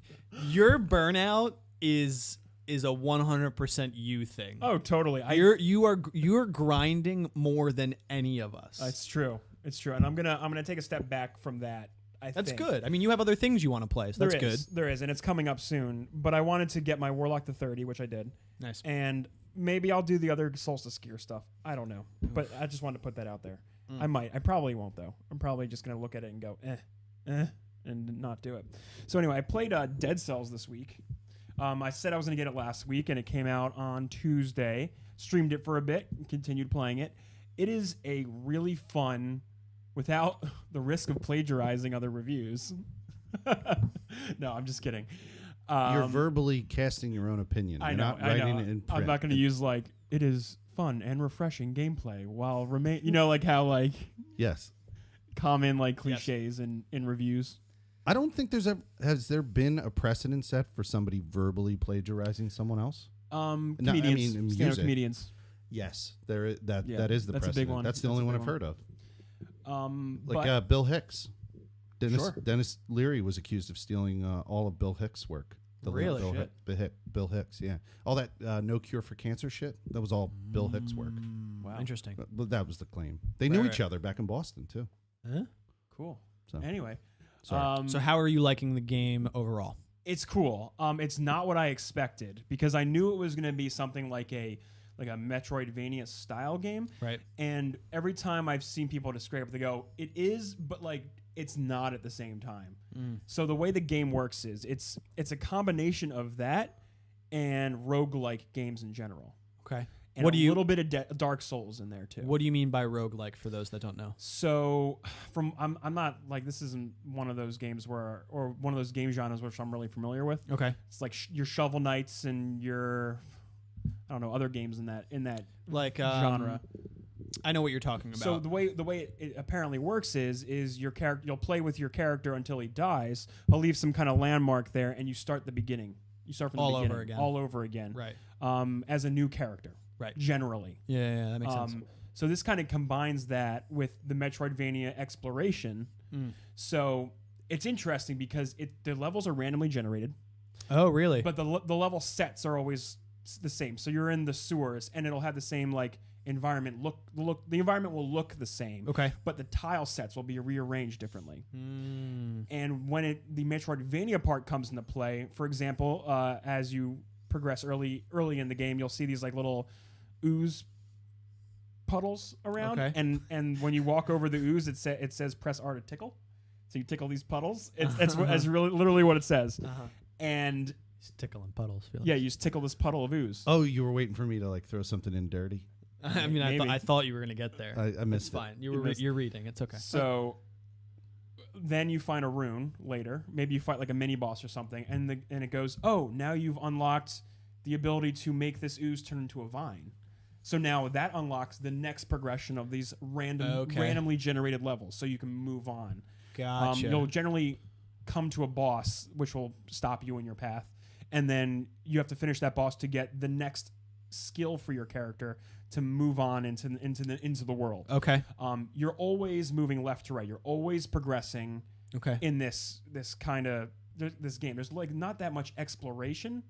is a 100% you thing. Oh, totally. You are grinding more than any of us. It's true. It's true. And I'm gonna take a step back from that. That's good. I mean, you have other things you want to play, so that's good. There is, and it's coming up soon. But I wanted to get my Warlock to 30, which I did. Nice. And maybe I'll do the other Solstice Gear stuff. I don't know. But I just wanted to put that out there. I might. I probably won't, though. I'm probably just going to look at it and go, and not do it. So anyway, I played Dead Cells this week. I said I was going to get it last week, and it came out on Tuesday. Streamed it for a bit, and continued playing it. It is a really fun, without the risk of plagiarizing other reviews. No, I'm just kidding. You're verbally casting your own opinion. You're not writing it in print. I'm not going to use it is fun and refreshing gameplay while like how yes, common cliches in reviews. I don't think has there been a precedent set for somebody verbally plagiarizing someone else? Comedians, stand-up comedians. Yes, that is the precedent. That's a big one. That's the only one I've heard of. But Bill Hicks. Sure. Dennis Leary was accused of stealing all of Bill Hicks' work. Really? Bill Hicks, yeah. All that No Cure for Cancer shit, that was all Bill Hicks' work. Wow. Interesting. But that was the claim. They knew each other back in Boston, too. Huh? Cool. So. Anyway. Sorry. So how are you liking the game overall? It's cool. It's not what I expected because I knew it was going to be something like a Metroidvania style game. Right. And every time I've seen people describe it, they go, it is, but it's not at the same time. So the way the game works is it's a combination of that and roguelike games in general. Okay. And a little bit of Dark Souls in there too. What do you mean by roguelike for those that don't know? So I'm not this isn't one of those games or one of those game genres which I'm really familiar with. Okay. It's like your Shovel Knights and your other games in that genre. I know what you're talking about. So the way it apparently works is your character, you'll play with your character until he dies. He'll leave some kind of landmark there, and you start the beginning. You start from the beginning, all over again, right? As a new character, right? Generally, yeah, that makes sense. So this kind of combines that with the Metroidvania exploration. So it's interesting because the levels are randomly generated. Oh, really? But the level sets are always the same. So you're in the sewers, and it'll have the same environment look. The environment will look the same. Okay. But the tile sets will be rearranged differently. And when the Metroidvania part comes into play, for example, as you progress early in the game, you'll see these little ooze puddles around. Okay. And when you walk over the ooze, it says press R to tickle. So you tickle these puddles. That's really literally what it says. And just tickling puddles. Felix. Yeah, you just tickle this puddle of ooze. Oh, you were waiting for me to throw something in dirty. I mean, I thought you were gonna get there. I missed it's fine. You're reading. It's okay. So then you find a rune later. Maybe you fight a mini boss or something, and it goes, oh, now you've unlocked the ability to make this ooze turn into a vine. So now that unlocks the next progression of these randomly generated levels, so you can move on. Gotcha. You'll generally come to a boss, which will stop you in your path, and then you have to finish that boss to get the next skill for your character to move on into the world. Okay. You're always moving left to right. You're always progressing. Okay. In this kind of this game, there's not that much exploration,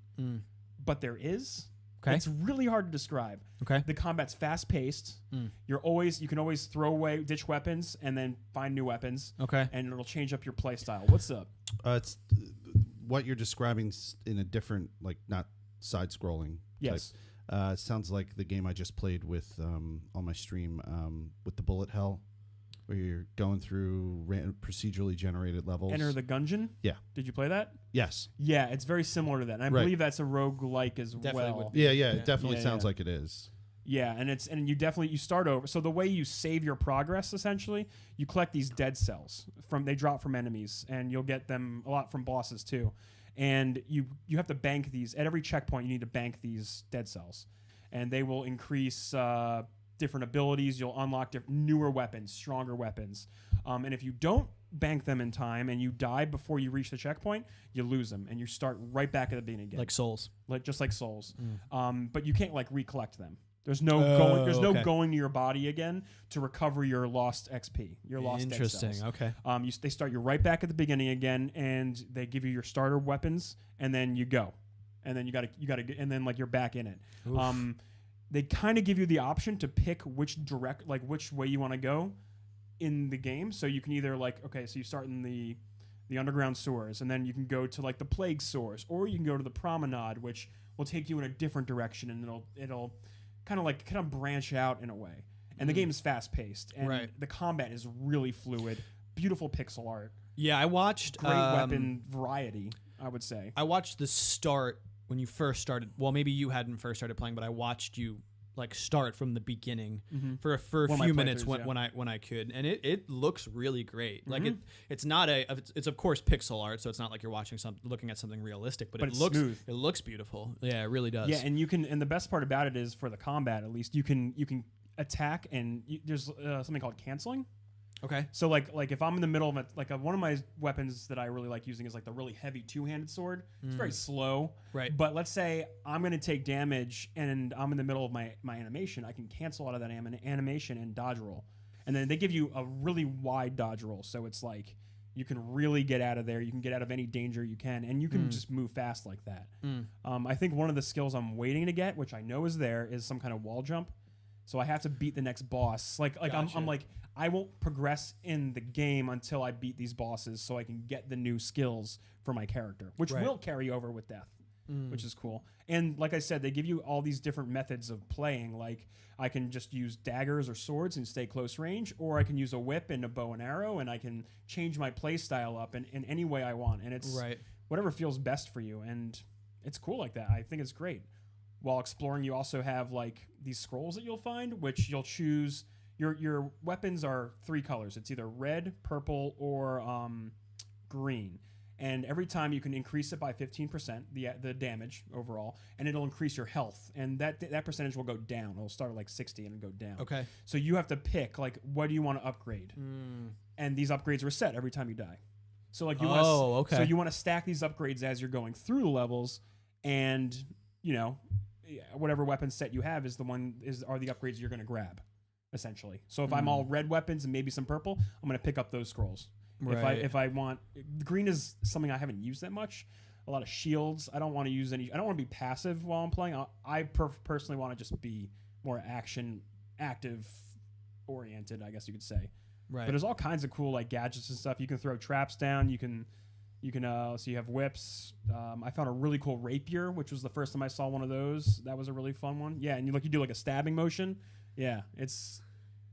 but there is. Okay. It's really hard to describe. Okay. The combat's fast paced. You can always throw away, ditch weapons, and then find new weapons. Okay. And it'll change up your play style. What's up? It's what you're describing in a different, like, not side scrolling. Yes. Sounds like the game I just played with on my stream with the bullet hell, where you're going through procedurally generated levels. Enter the Gungeon? Yeah. Did you play that? Yes. Yeah, it's very similar to that. And I believe that's a roguelike as Definitely well. would be. Yeah, it definitely Yeah, sounds yeah. like it is. Yeah, and you start over. So the way you save your progress, essentially, you collect these dead cells they drop from enemies, and you'll get them a lot from bosses too. And you have to bank these at every checkpoint. You need to bank these dead cells, and they will increase different abilities. You'll unlock newer weapons, stronger weapons. And if you don't bank them in time and you die before you reach the checkpoint, you lose them, and you start right back at the beginning again, Like Souls. just like Souls. But you can't recollect them. There's no going to your body again to recover your lost XP, your lost dead cells. Interesting. Okay. They start you right back at the beginning again, and they give you your starter weapons, and then you go, and then you gotta get, and then you're back in it. Oof. They kind of give you the option to pick which way you want to go in the game. So you can either so you start in the underground sewers, and then you can go to the plague sewers, or you can go to the promenade, which will take you in a different direction, and it'll kind of branch out in a way. And the game is fast paced, and the combat is really fluid. Beautiful pixel art. Yeah, I watched Great weapon variety, I would say. I watched the start when you first started. Well, maybe you hadn't first started playing, but I watched you start from the beginning for a few minutes when I could, and it looks really great. It's of course pixel art, so it's not like you're looking at something realistic, but it it's looks smooth. It looks beautiful. Yeah, it really does. Yeah, and the best part about it is, for the combat at least, you can attack, and there's something called canceling. Okay. So if I'm in the middle of it, one of my weapons that I really like using is the really heavy two-handed sword. It's very slow. Right. But let's say I'm going to take damage and I'm in the middle of my animation. I can cancel out of that animation and dodge roll. And then they give you a really wide dodge roll. So it's you can really get out of there. You can get out of any danger you can. And you can just move fast like that. I think one of the skills I'm waiting to get, which I know is there, is some kind of wall jump. So I have to beat the next boss. Gotcha. I'm I won't progress in the game until I beat these bosses, so I can get the new skills for my character, which will carry over with death, which is cool. And like I said, they give you all these different methods of playing. I can just use daggers or swords and stay close range, or I can use a whip and a bow and arrow, and I can change my play style up in any way I want. And it's whatever feels best for you. And it's cool like that. I think it's great. While exploring, you also have these scrolls that you'll find, which you'll choose. Your weapons are 3 colors. It's either red, purple, or green. And every time you can increase it by 15%, the damage overall, and it'll increase your health. And that percentage will go down. It'll start at 60 and go down. Okay. So you have to pick what do you want to upgrade, and these upgrades are set every time you die. So so you want to stack these upgrades as you're going through the levels, and whatever weapon set you have are the upgrades you're going to grab, essentially. So if I'm all red weapons and maybe some purple, I'm going to pick up those scrolls. Right. If I want green is something I haven't used that much. A lot of shields. I don't want to use any. I don't want to be passive while I'm playing. I personally want to just be more active oriented, I guess you could say. Right. But there's all kinds of cool gadgets and stuff. You can throw traps down. You can so you have whips. I found a really cool rapier, which was the first time I saw one of those. That was a really fun one. Yeah, and you do a stabbing motion. Yeah, it's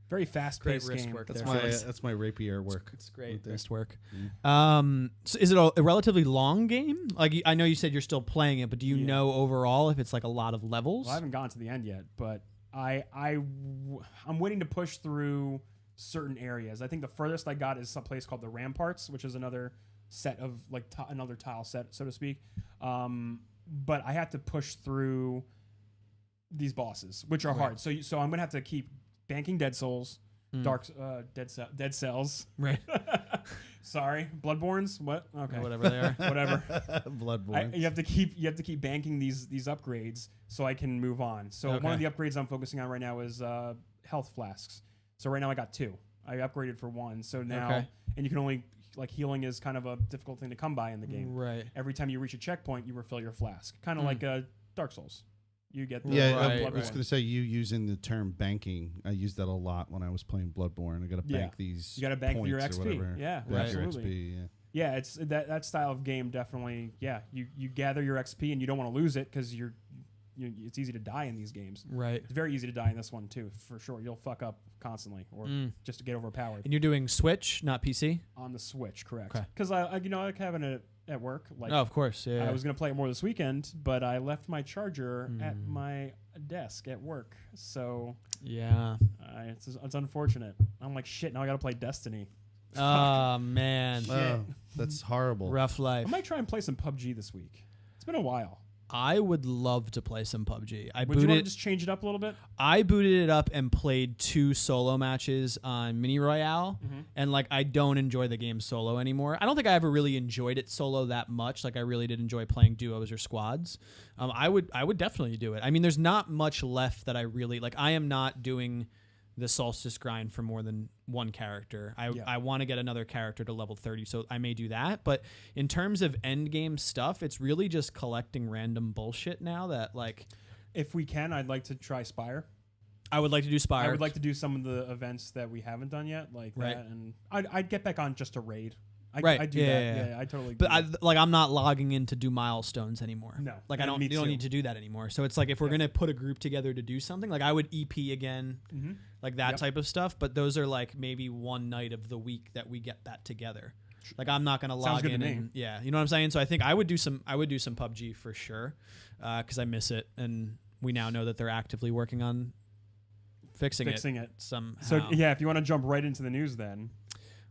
very fast-paced wrist game. work. That's my rapier work. It's great right wrist work. So is it a relatively long game? I know you said you're still playing it, but do you know overall if it's a lot of levels? Well, I haven't gotten to the end yet, but I'm waiting to push through certain areas. I think the furthest I got is some place called the Ramparts, which is another set of another tile set, so to speak. But I have to push through these bosses, which are hard. So I'm gonna have to keep banking dead souls, dead cells. Right. Sorry, Bloodborns. What? Okay. Whatever they are. Whatever. Bloodborne. You have to keep banking these upgrades so I can move on. So one of the upgrades I'm focusing on right now is health flasks. So right now I got 2. I upgraded for 1. So now, and you can only healing is kind of a difficult thing to come by in the game. Right. Every time you reach a checkpoint, you refill your flask, kind of like Dark Souls. You get the Yeah, Right, I was going to say you using the term banking. I used that a lot when I was playing Bloodborne. I got to bank these. You got to bank for your points or XP. whatever. Yeah, Bank your absolutely. XP, yeah. Yeah, it's that style of game definitely. Yeah, you gather your XP and you don't want to lose it because it's easy to die in these games. Right. It's very easy to die in this one too, for sure. You'll fuck up constantly or just to get overpowered. And you're doing Switch, not PC? On the Switch, correct? Okay. Because I like having it at work. Like, Oh, of course. Yeah. I was gonna play it more this weekend, but I left my charger at my desk at work. So yeah. it's unfortunate. I'm like, shit. Now I gotta play Destiny. Oh man. Oh, that's horrible. Rough life. I might try and play some PUBG this week. It's been a while. I would love to play some PUBG. Would you want to just change it up a little bit? I booted it up and played 2 solo matches on Mini Royale, and like I don't enjoy the game solo anymore. I don't think I ever really enjoyed it solo that much. Like I really did enjoy playing duos or squads. I would definitely do it. I mean, there's not much left that I really like. I am not doing the Solstice grind for more than one character. I want to get another character to level 30, so I may do that. But in terms of end game stuff, it's really just collecting random bullshit now that like... If we can, I'd like to try Spire. I would like to do Spire. I would like to do some of the events that we haven't done yet, like that. And I'd get back on just a raid. I do that. Yeah, I totally. But I'm not logging in to do milestones anymore. No, like you don't need to do that anymore. So it's like if we're gonna put a group together to do something, like I would EP again, like that type of stuff. But those are like maybe one night of the week that we get that together. Like I'm not gonna log in. And, yeah, you know what I'm saying. So I think I would do some PUBG for sure, because I miss it, and we now know that they're actively working on fixing it somehow. So yeah, if you want to jump right into the news, then.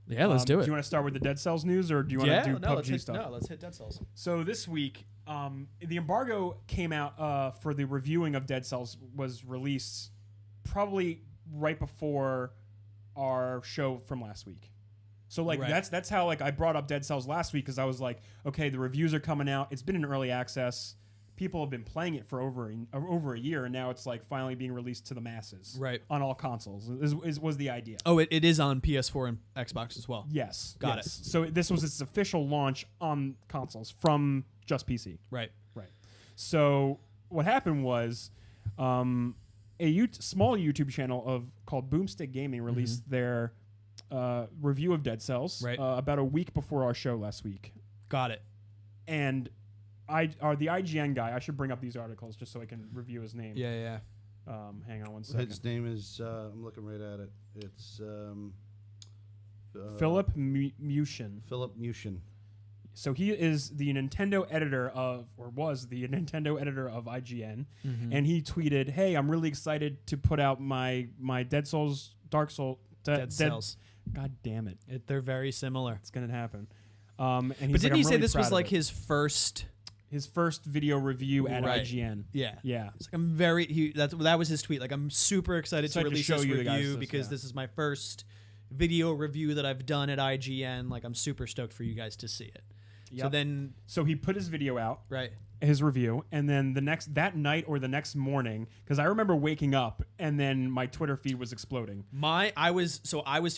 Yeah, let's do it. Do you want to start with the Dead Cells news, or do you want to do PUBG stuff? No, let's hit Dead Cells. So this week, the embargo came out for the reviewing of Dead Cells was released probably right before our show from last week. So like that's how like I brought up Dead Cells last week because I was like, okay, the reviews are coming out. It's been in early access. People have been playing it for over a year, and now it's like finally being released to the masses, on all consoles. Was the idea? Oh, it is on PS4 and Xbox as well. Yes, got it. So this was its official launch on consoles from just PC. Right. So what happened was, small YouTube channel called Boomstick Gaming released their review of Dead Cells about a week before our show last week. Got it. And the IGN guy. I should bring up these articles just so I can review his name. Yeah. Hang on one second. His name is. I'm looking right at it. It's Philip Mushin. Philip Mushin. So he is the Nintendo editor was the Nintendo editor of IGN, and he tweeted, "Hey, I'm really excited to put out my Dead Cells, Dead Cells. God damn it! They're very similar. It's gonna happen." And but didn't he say this was like his first video review at IGN? Yeah. It's like I'm very that was his tweet. Like I'm super excited to release this review because this is my first video review that I've done at IGN. Like I'm super stoked for you guys to see it. Yep. So he put his video out, his review, and then that night or the next morning, because I remember waking up and then my Twitter feed was exploding. I was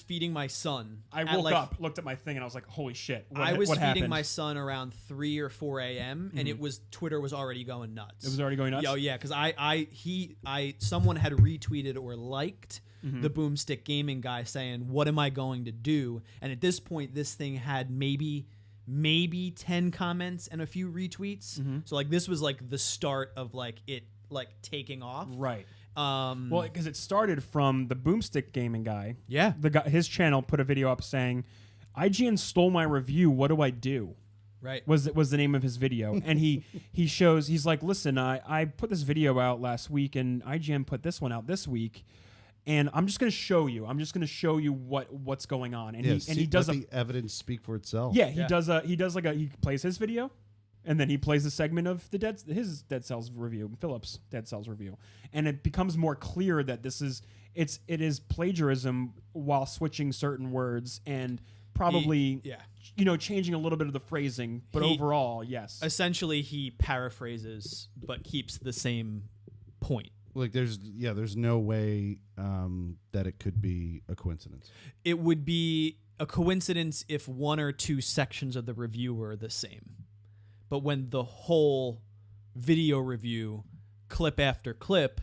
feeding my son. I woke up, looked at my thing, and I was like, "Holy shit!" I was feeding my son around 3 or 4 a.m. and Twitter was already going nuts. It was already going nuts. Oh yeah, because someone had retweeted or liked the Boomstick Gaming guy saying, "What am I going to do?" And at this point, this thing had maybe 10 comments and a few retweets. So like this was like the start of like it like taking off. Right. Well, because it started from the Boomstick Gaming guy. Yeah. His channel put a video up saying, "IGN stole my review. What do I do?" Right. Was the name of his video. And he's like, "Listen, I put this video out last week and IGN put this one out this week. And I'm just going to show you. I'm just going to show you what's going on." And he does the evidence speak for itself. Yeah, he plays his video, and then he plays a segment of his Dead Cells review, Philip's Dead Cells review, and it becomes more clear that it is plagiarism while switching certain words and probably changing a little bit of the phrasing, but overall, yes. Essentially, he paraphrases but keeps the same point. Like there's no way that it could be a coincidence. It would be a coincidence if one or two sections of the review were the same. But when the whole video review clip after clip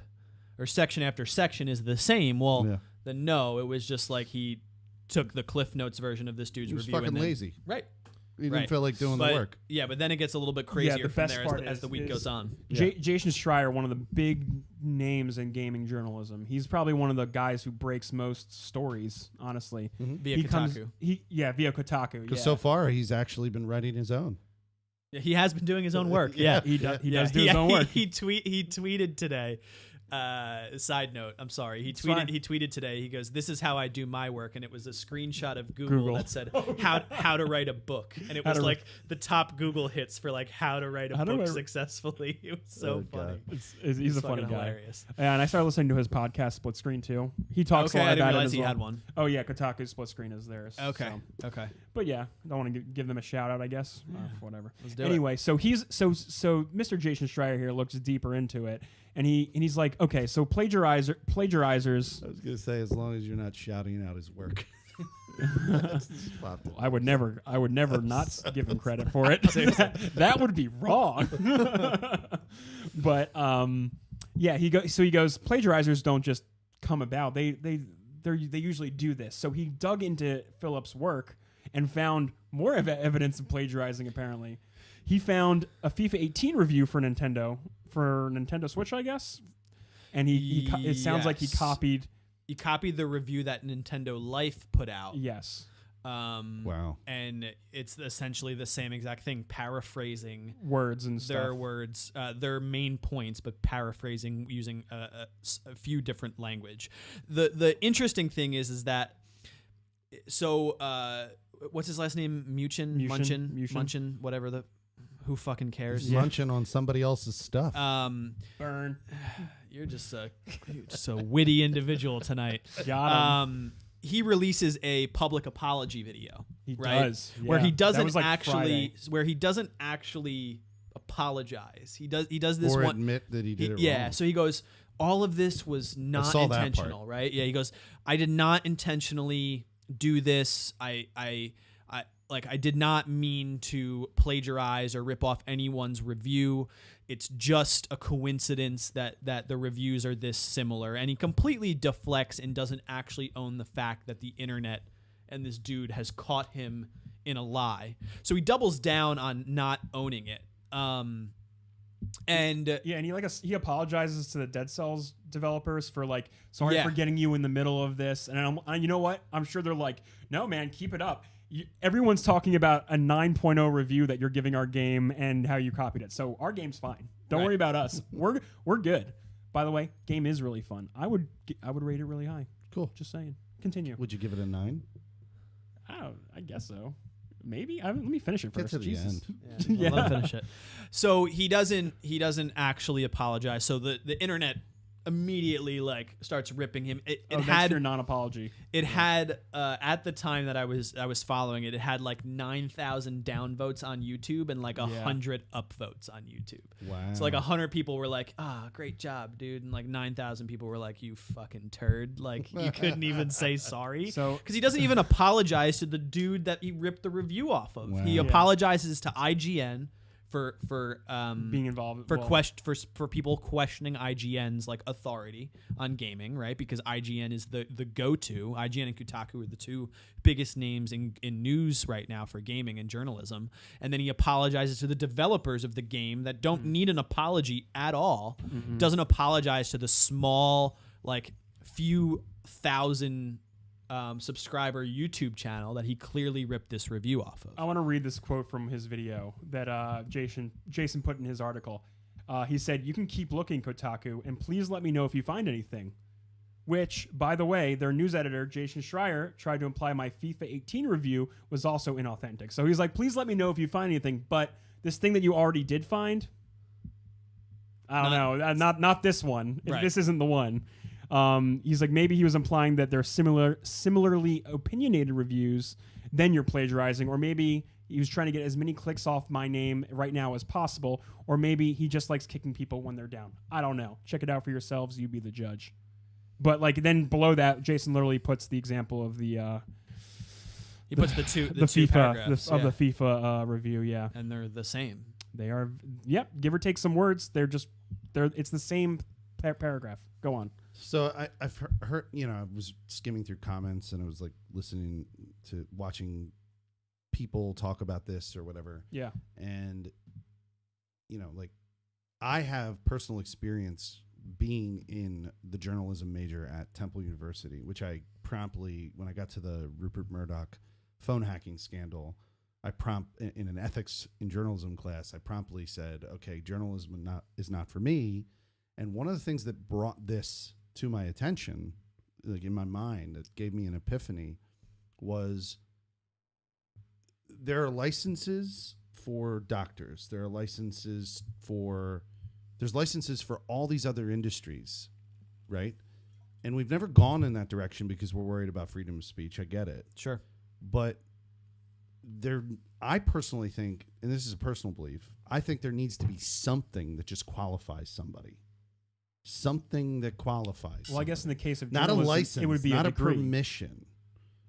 or section after section is the same. Well, Yeah. then no, it was just like he took the Cliff Notes version of this dude's He was review. fucking lazy. Right. He didn't Right. feel like doing But, the work. Yeah, but then it gets a little bit crazier the from best there part as the week is goes on. Jason Schreier, one of the big names in gaming journalism. He's probably one of the guys who breaks most stories, honestly. Via He Kotaku. via Kotaku. Because Yeah. so far, he's actually been writing his own. Yeah, he has been doing his own work. Yeah. he does Yeah, do his own work. He tweeted today. Side note, I'm sorry. He tweeted today. He goes, "This is how I do my work," and it was a screenshot of Google. That said how to write a book, and it was like the top Google hits for like how to write a book successfully. It was so funny. He's a funny guy. Hilarious. Yeah, and I started listening to his podcast, Split Screen too. He talks a lot I didn't about it realize as he well. had one. Oh yeah, Kotaku Split Screen is theirs. Okay. So. Okay. But yeah, don't want to give them a shout out, I guess. Whatever. Let's do it. Anyway, so Mr. Jason Schreier here looks deeper into it, and he's like, okay, so plagiarizers. I was gonna say, as long as you're not shouting out his work. I would never not give him credit for it. That would be wrong. But yeah, he goes. Plagiarizers don't just come about. They usually do this. So he dug into Philip's work and found more evidence of plagiarizing. Apparently, he found a FIFA 18 review for Nintendo Switch, I guess. And it sounds like he copied. He copied the review that Nintendo Life put out. Yes. Wow. And it's essentially the same exact thing, paraphrasing words and stuff. Their words, their main points, but paraphrasing using a few different language. The interesting thing is that what's his last name? Munchin, whatever who fucking cares? Munching on somebody else's stuff. Burn. You're just a witty individual tonight. Got him. He releases a public apology video. He right? does. Yeah. Where he doesn't was like actually apologize. He does this or one admit that he did it yeah, wrong. so he goes, all of this was not intentional, right? Yeah, he goes, I did not intentionally do this. I did not mean to plagiarize or rip off anyone's review. It's just a coincidence that the reviews are this similar. And he completely deflects and doesn't actually own the fact that the internet and this dude has caught him in a lie. So he doubles down on not owning it. And he apologizes to the Dead Cells developers for sorry for getting you in the middle of this. And you know what? I'm sure they're like, no man, keep it up. Everyone's talking about a 9.0 review that you're giving our game and how you copied it. So our game's fine. Don't worry about us. We're good. By the way, game is really fun. I would rate it really high. Cool. Just saying. Continue. Would you give it a 9? I guess so. Maybe. Let me finish it first. Get to the end. Yeah, let him finish it. So he doesn't actually apologize. So the internet immediately starts ripping him. It had your non-apology. It had at the time that I was following it, it had 9,000 downvotes on YouTube and 100 upvotes on YouTube. Wow. So 100 people were like, great job, dude, and 9,000 people were like, you fucking turd. You couldn't even say sorry. So because he doesn't even apologize to the dude that he ripped the review off of. Wow. He apologizes to IGN for being involved for people questioning IGN's authority on gaming, right? Because IGN is the go-to. IGN and Kotaku are the two biggest names in news right now for gaming and journalism. And then he apologizes to the developers of the game that don't need an apology at all. Mm-hmm. Doesn't apologize to the small few thousand subscriber YouTube channel that he clearly ripped this review off of. I want to read this quote from his video that Jason put in his article. He said, "You can keep looking, Kotaku, and please let me know if you find anything." Which, by the way, their news editor, Jason Schreier, tried to imply my FIFA 18 review was also inauthentic. So he's like, please let me know if you find anything. But this thing that you already did find, I don't know. Not this one. Right. This isn't the one. He's like, maybe he was implying that they're similarly opinionated reviews, then you're plagiarizing, or maybe he was trying to get as many clicks off my name right now as possible, or maybe he just likes kicking people when they're down. I don't know. Check it out for yourselves. You be the judge. But then below that, Jason literally puts the example of the he puts the two FIFA paragraphs of the FIFA review. Yeah, and they're the same. They are. Yep. Give or take some words. They're just It's the same paragraph. Go on. So I've heard, I was skimming through comments and I was like watching people talk about this or whatever. Yeah. And, like I have personal experience being in the journalism major at Temple University, which I promptly, when I got to the Rupert Murdoch phone hacking scandal, in an ethics in journalism class, I promptly said, okay, journalism is not for me. And one of the things that brought this to my attention, like in my mind, that gave me an epiphany, was there are licenses for doctors. There's licenses for all these other industries, right? And we've never gone in that direction because we're worried about freedom of speech. I get it. Sure. But I personally think, and this is a personal belief, I think there needs to be something that just qualifies somebody. Something that qualifies. Well, I guess in the case of not a license, it would be not a a permission,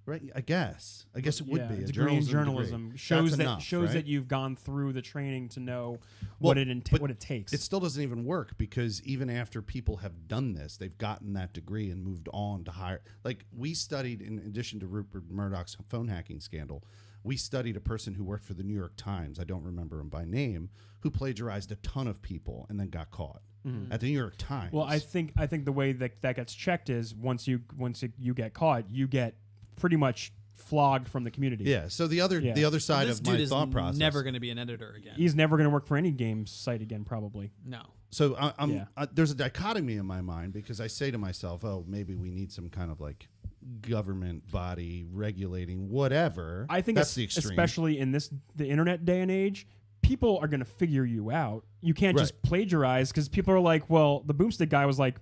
right? I guess it would be a degree in journalism degree. shows That's that enough, right? that you've gone through the training to know Well, what it takes. It still doesn't even work because even after people have done this, they've gotten that degree and moved on to higher. Like we studied, in addition to Rupert Murdoch's phone hacking scandal, we studied a person who worked for the New York Times. I don't remember him by name, who plagiarized a ton of people and then got caught at the New York Times. Well, I think the way that gets checked is once you get caught, you get pretty much flogged from the community. Yeah. So the other side This of dude my is thought process, never going to be an editor again. He's never going to work for any game site again, probably. No. So there's a dichotomy in my mind because I say to myself, oh, maybe we need some kind of like government body regulating whatever. I think that's the extreme. Especially in the internet day and age, people are going to figure you out. You can't just plagiarize because people are like, well, the boomstick guy was like,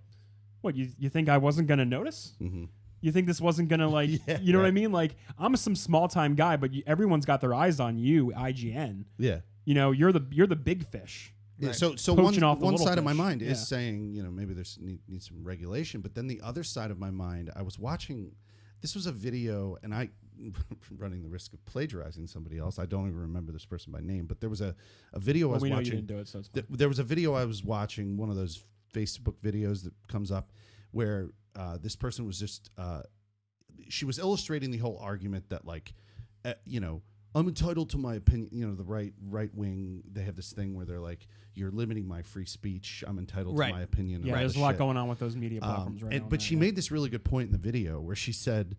what, you think I wasn't going to notice? Mm-hmm. You think this wasn't going to like, you know what I mean? Like I'm some small time guy, but everyone's got their eyes on you, IGN. Yeah. You're the big fish. Yeah, Right. so one side of my mind is saying, maybe there's need some regulation, but then the other side of my mind, I was watching, this was a video, and I, running the risk of plagiarizing somebody else, I don't even remember this person by name, but there was a video I was watching. We know you didn't do it, so it's fine. There was a video I was watching, one of those Facebook videos that comes up, where this person was just, she was illustrating the whole argument that like, I'm entitled to my opinion. The right wing, they have this thing where they're like, you're limiting my free speech. I'm entitled to my opinion. Yeah, there's a lot going on with those media platforms right now. But she made this really good point in the video where she said,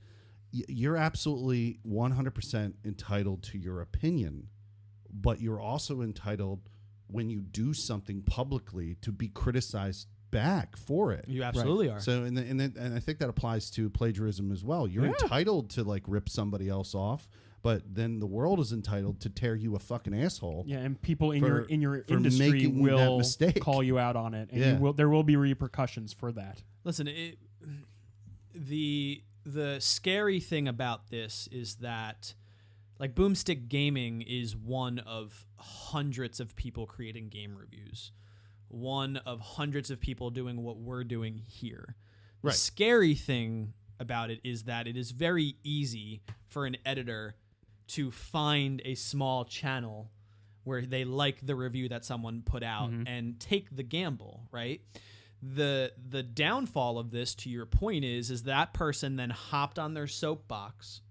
you're absolutely 100% entitled to your opinion, but you're also entitled when you do something publicly to be criticized back for it. You absolutely are. So and I think that applies to plagiarism as well. You're entitled to like rip somebody else off, but then the world is entitled to tear you a fucking asshole. Yeah, and people in your industry making that will mistake. call you out on it, and there will be repercussions for that. Listen, the scary thing about this is that like Boomstick Gaming is one of hundreds of people creating game reviews. One of hundreds of people doing what we're doing here. The scary thing about it is that it is very easy for an editor to find a small channel where they like the review that someone put out and take the gamble, right? The downfall of this, to your point, is that person then hopped on their soapbox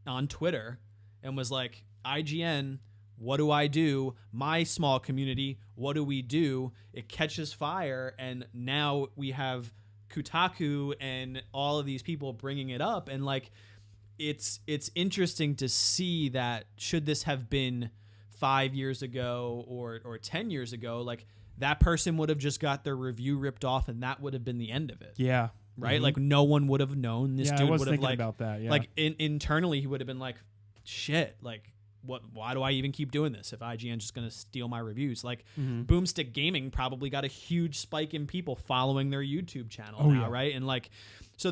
on Twitter and was like, IGN, what do I do? My small community, what do we do? It catches fire, and now we have Kotaku and all of these people bringing it up, and like it's interesting to see that should this have been 5 years ago or 10 years ago, like that person would have just got their review ripped off, and that would have been the end of it. Yeah. Right? Like no one would have known. This dude would have like about that. Yeah. Like internally he would have been like, shit, like why do I even keep doing this if IGN's just going to steal my reviews? Like Boomstick Gaming probably got a huge spike in people following their YouTube channel now, right? And like, so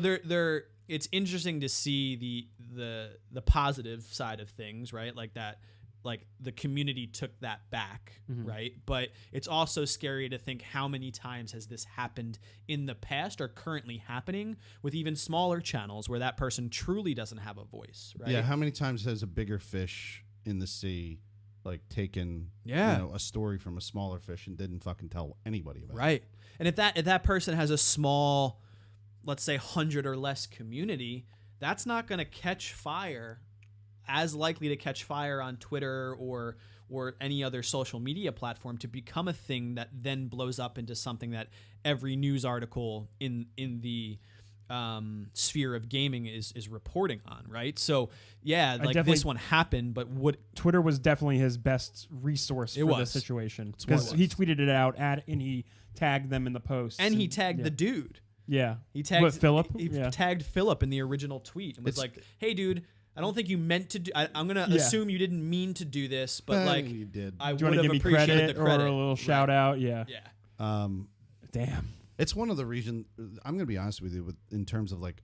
it's interesting to see the positive side of things, right? Like that, like the community took that back, right? But it's also scary to think how many times has this happened in the past or currently happening with even smaller channels where that person truly doesn't have a voice, right? Yeah, how many times has a bigger fish in the sea like taken a story from a smaller fish and didn't fucking tell anybody about it. Right. And if that person has a small, let's say 100 or less community, that's not going to catch fire as likely to catch fire on Twitter or any other social media platform to become a thing that then blows up into something that every news article in the sphere of gaming is reporting on, right? So yeah, like this one happened, but Twitter was definitely his best resource for this situation, because he tweeted it out and he tagged them in the post, and he tagged the dude. Yeah, he tagged Philip. He tagged Philip in the original tweet and was like, "Hey, dude, I don't think you meant to do. I'm gonna assume you didn't mean to do this, but like you did. I do would have appreciated the credit or a little shout out. Yeah. Damn. It's one of the reasons. I'm gonna be honest with you, in terms of like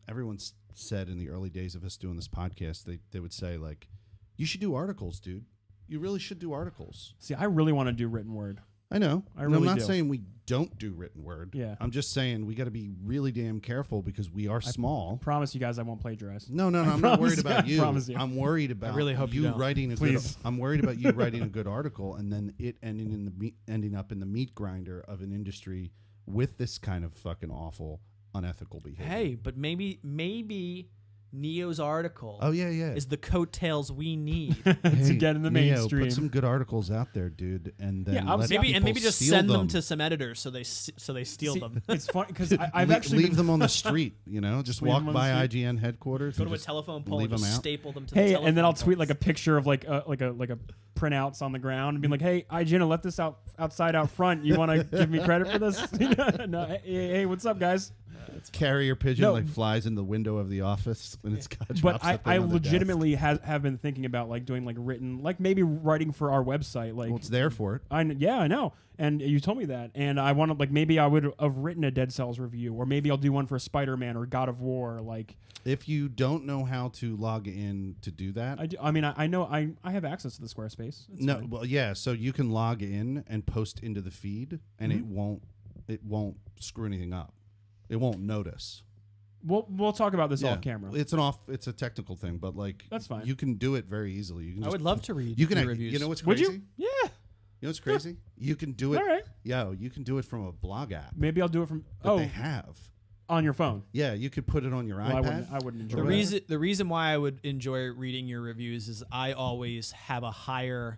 everyone's said in the early days of us doing this podcast, they would say like, you should do articles, dude. You really should do articles. See, I really want to do written word. I know. I'm not saying we don't do written word. Yeah. I'm just saying we got to be really damn careful because we are small. Promise you guys I won't plagiarize. No. I'm not worried about you. Promise you. I'm worried about I really hope you don't. writing a good. I'm worried about you writing a good article and then it ending up in the meat grinder of an industry with this kind of fucking awful, unethical behavior. Hey, but maybe Neo's article is the coattails we need to get in the mainstream. Put some good articles out there, dude, and then maybe just send them to some editors so they steal them. It's funny because I've actually leave them on the street. Just walk by IGN headquarters. Go to a telephone pole and just staple them to the telephone and then I'll tweet poles. like a picture of like a printouts on the ground and be like, "Hey, IGN, I left this outside out front. You want to give me credit for this?" No, hey, what's up, guys? Carrier pigeon flies in the window of the office when it's got. But I legitimately have been thinking about like doing like written, like maybe writing for our website. Like, well, it's there for it. I know, and you told me that, and I want to like maybe I would have written a Dead Cells review, or maybe I'll do one for Spider-Man or God of War. Like, if you don't know how to log in to do that, I know I have access to the Squarespace. So you can log in and post into the feed, and it won't screw anything up. It won't notice. We'll talk about this off camera. It's a technical thing, but like that's fine. You can do it very easily. You can. I would love to read. You can. Reviews. You know what's crazy? Would you? Yeah. You know what's crazy? You can do it. All right. You can do it from a blog app. Maybe I'll do it from. They have on your phone. Yeah, you could put it on your iPad. I wouldn't enjoy the reason why I would enjoy reading your reviews is I always have a higher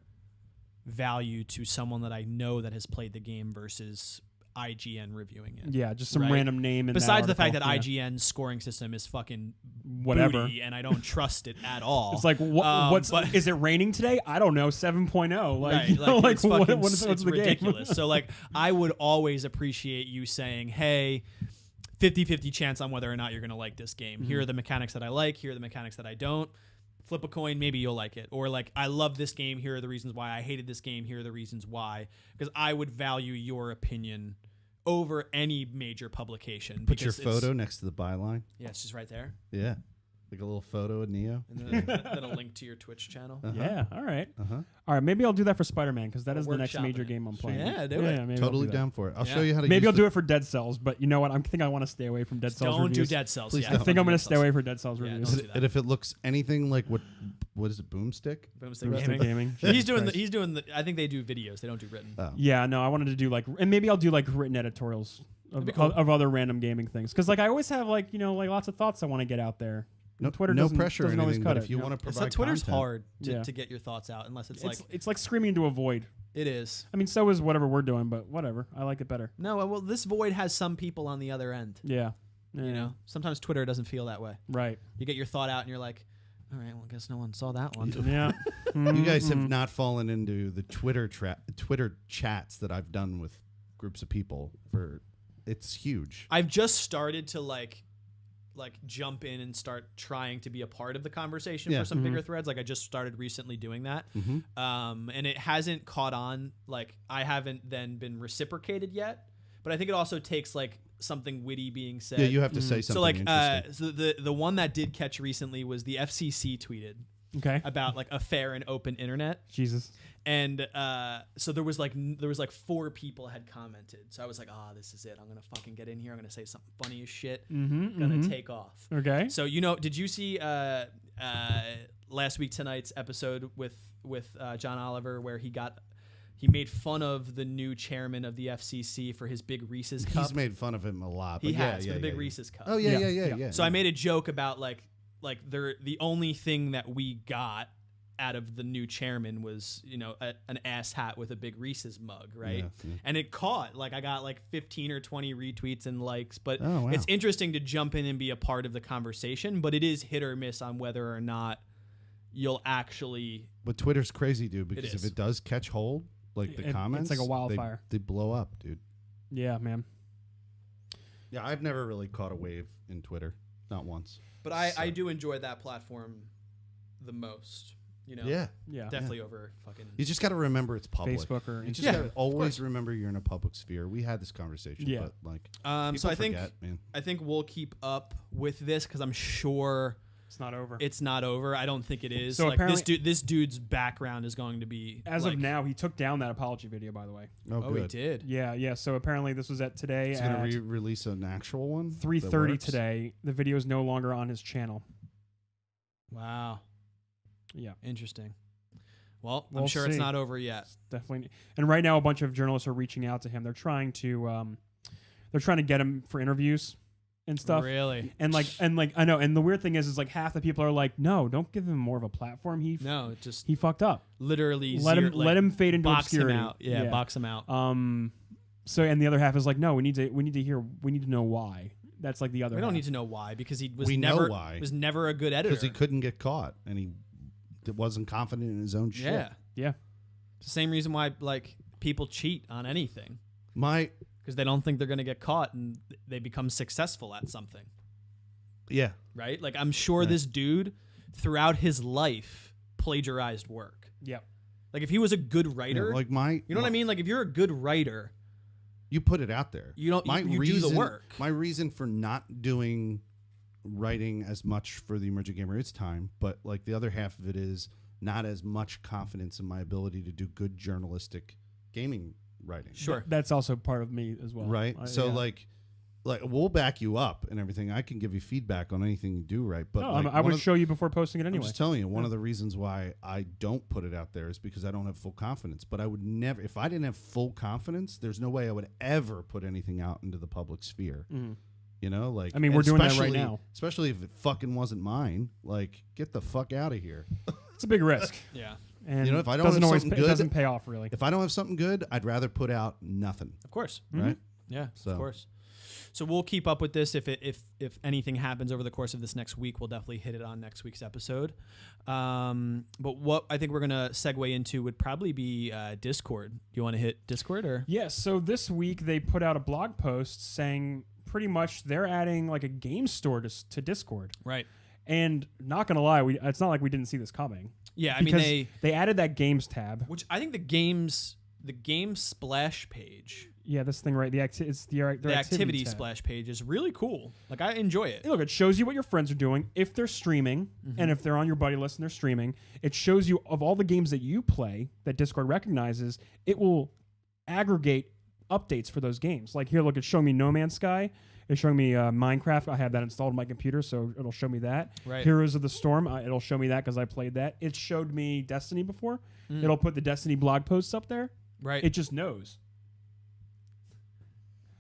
value to someone that I know that has played the game versus IGN reviewing it. Yeah, just some random name. Besides the fact that IGN's scoring system is fucking whatever, booty, and I don't trust it at all. It's like is it raining today? I don't know. 7.0. Like, it's ridiculous. So like, I would always appreciate you saying, "Hey, 50-50 chance on whether or not you're going to like this game. Here are the mechanics that I like. Here are the mechanics that I don't. Flip a coin, maybe you'll like it." Or like, "I love this game. Here are the reasons why. I hated this game. Here are the reasons why." Because I would value your opinion over any major publication. Put your photo next to the byline. Yeah, it's just right there. Yeah. Like a little photo of Neo. And then a link to your Twitch channel. Yeah, all right. All right, maybe I'll do that for Spider-Man because that is the next major game I'm playing. Yeah, do it. Maybe totally down for it. I'll show you how to maybe I'll do it for Dead Cells, but you know what? I think I want to stay away from Dead Cells Don't reviews. do Dead Cells. I think I'm going to stay away from Dead Cells reviews. And if it looks anything like what is it, Boomstick? Boomstick Gaming. He's doing the I think they do videos. They don't do written. Oh. Yeah, no, I wanted to do like, and maybe I'll do like written editorials of other random gaming things. Because like I always have like, like lots of thoughts I want to get out there. Twitter no pressure or anything, but it, if you want to provide Twitter's content. hard to get your thoughts out unless it's like screaming into a void. It is. I mean, so is whatever we're doing, but whatever. I like it better. No, well, this void has some people on the other end. Yeah. You know, sometimes Twitter doesn't feel that way. Right. You get your thought out and you're like, all right, well, I guess no one saw that one. Yeah. You guys have not fallen into the Twitter chats that I've done with groups of people. It's huge. I've just started to like jump in and start trying to be a part of the conversation for some bigger threads. Like I just started recently doing that. And it hasn't caught on. Like I haven't then been reciprocated yet, but I think it also takes like something witty being said. Yeah, you have to say something. So like, interesting. the one that did catch recently was the FCC tweeted about like a fair and open internet. Jesus. And so there was like 4 people had commented. So I was like, this is it. I'm gonna fucking get in here. I'm gonna say something funny as shit. Gonna take off. Okay. So did you see last week tonight's episode with John Oliver where he made fun of the new chairman of the FCC for his big Reese's cup. He's made fun of him a lot. He But has yeah, with a big yeah. Reese's cup. Oh yeah. So I made a joke about like they're the only thing that we got out of the new chairman was, you know, an ass hat with a big Reese's mug, right? Yeah. And it caught, like I got like 15 or 20 retweets and likes, but Oh, wow. it's interesting to jump in and be a part of the conversation, but it is hit or miss on whether or not you'll actually. But Twitter's crazy, dude, because is. if it does catch hold, like the comments, it's like a wildfire. They blow up, dude. Yeah, man. Yeah, I've never really caught a wave in Twitter, not once. But I do enjoy that platform the most, you know? Yeah. Definitely over fucking. You just got to remember it's public. Facebook or you just Instagram. got to always remember you're in a public sphere. We had this conversation, Yeah. but like, So I forget, think man. I think we'll keep up with this because I'm sure It's not over. it's not over. I don't think it is. So like apparently- this dude's background is going to be As like, of now, he took down that apology video, by the way. Oh, Oh, he good. did. Yeah. So apparently this was at today He's at going to release an actual one. that 3:30 works? today. The video is no longer on his channel. Wow. Yeah, Interesting. Well, I'm We'll sure see. it's not over yet. definitely. And right now, a bunch of journalists are reaching out to him. They're trying to get him for interviews and stuff. Really? And like I know. And the weird thing is like half the people are like, no, don't give him more of a platform. No, it just He fucked up. literally Let him fade into box obscurity. him out. Yeah, box him out. So and the other half is like, no, we need to know why. That's like the other. We don't half. need to know why because he was We know never why. was never a good editor. Because he couldn't get caught, and he wasn't confident in his own shit. Yeah. Yeah. It's the same reason why like people cheat on anything Because they don't think they're going to get caught and they become successful at something. yeah. Right? Like I'm sure Right. this dude throughout his life plagiarized work. Yeah. Like if he was a good writer, Yeah, like you know what I mean? Like if you're a good writer, you put it out there. you don't My you reason, do the work. My reason for not doing writing as much for the Emergent Gamer is time, but like the other half of it is not as much confidence in my ability to do good journalistic gaming writing. Sure. That's also part of me as well. Right? So yeah. like we'll back you up and everything. I can give you feedback on anything you do right. But No, like, I would show you before posting it I'm anyway. just telling you, one of the reasons why I don't put it out there is because I don't have full confidence. But I would never, if I didn't have full confidence, there's no way I would ever put anything out into the public sphere. Mhm. You know, like I mean, we're doing that right especially- now. Especially if it fucking wasn't mine. Like, get the fuck out of here. It's a big risk. Yeah. And You know, if I don't doesn't have always something it good- doesn't pay off really. If I don't have something good, I'd rather put out nothing. Of course. Right? Yeah, So- of course. So we'll keep up with this. If anything happens over the course of this next week, we'll definitely hit it on next week's episode. But what I think we're gonna segue into would probably be Discord. Do you want to hit Discord or? Yes. So this week they put out a blog post saying pretty much they're adding like a game store to Discord. Right. And not gonna lie, it's not like we didn't see this coming. Yeah, I mean Because they added that games tab. which I think the game splash page, Yeah, this thing right. It's their the activity tab. splash page is really cool. Like I enjoy it. Look, it shows you what your friends are doing if they're streaming, and if they're on your buddy list and they're streaming. It shows you of all the games that you play that Discord recognizes. It will aggregate updates for those games. Like here, look, it's showing me No Man's Sky. It's showing me Minecraft. I have that installed on my computer, so it'll show me that. Right. Heroes of the Storm. It'll show me that because I played that. It showed me Destiny before. It'll put the Destiny blog posts up there. Right. It just knows.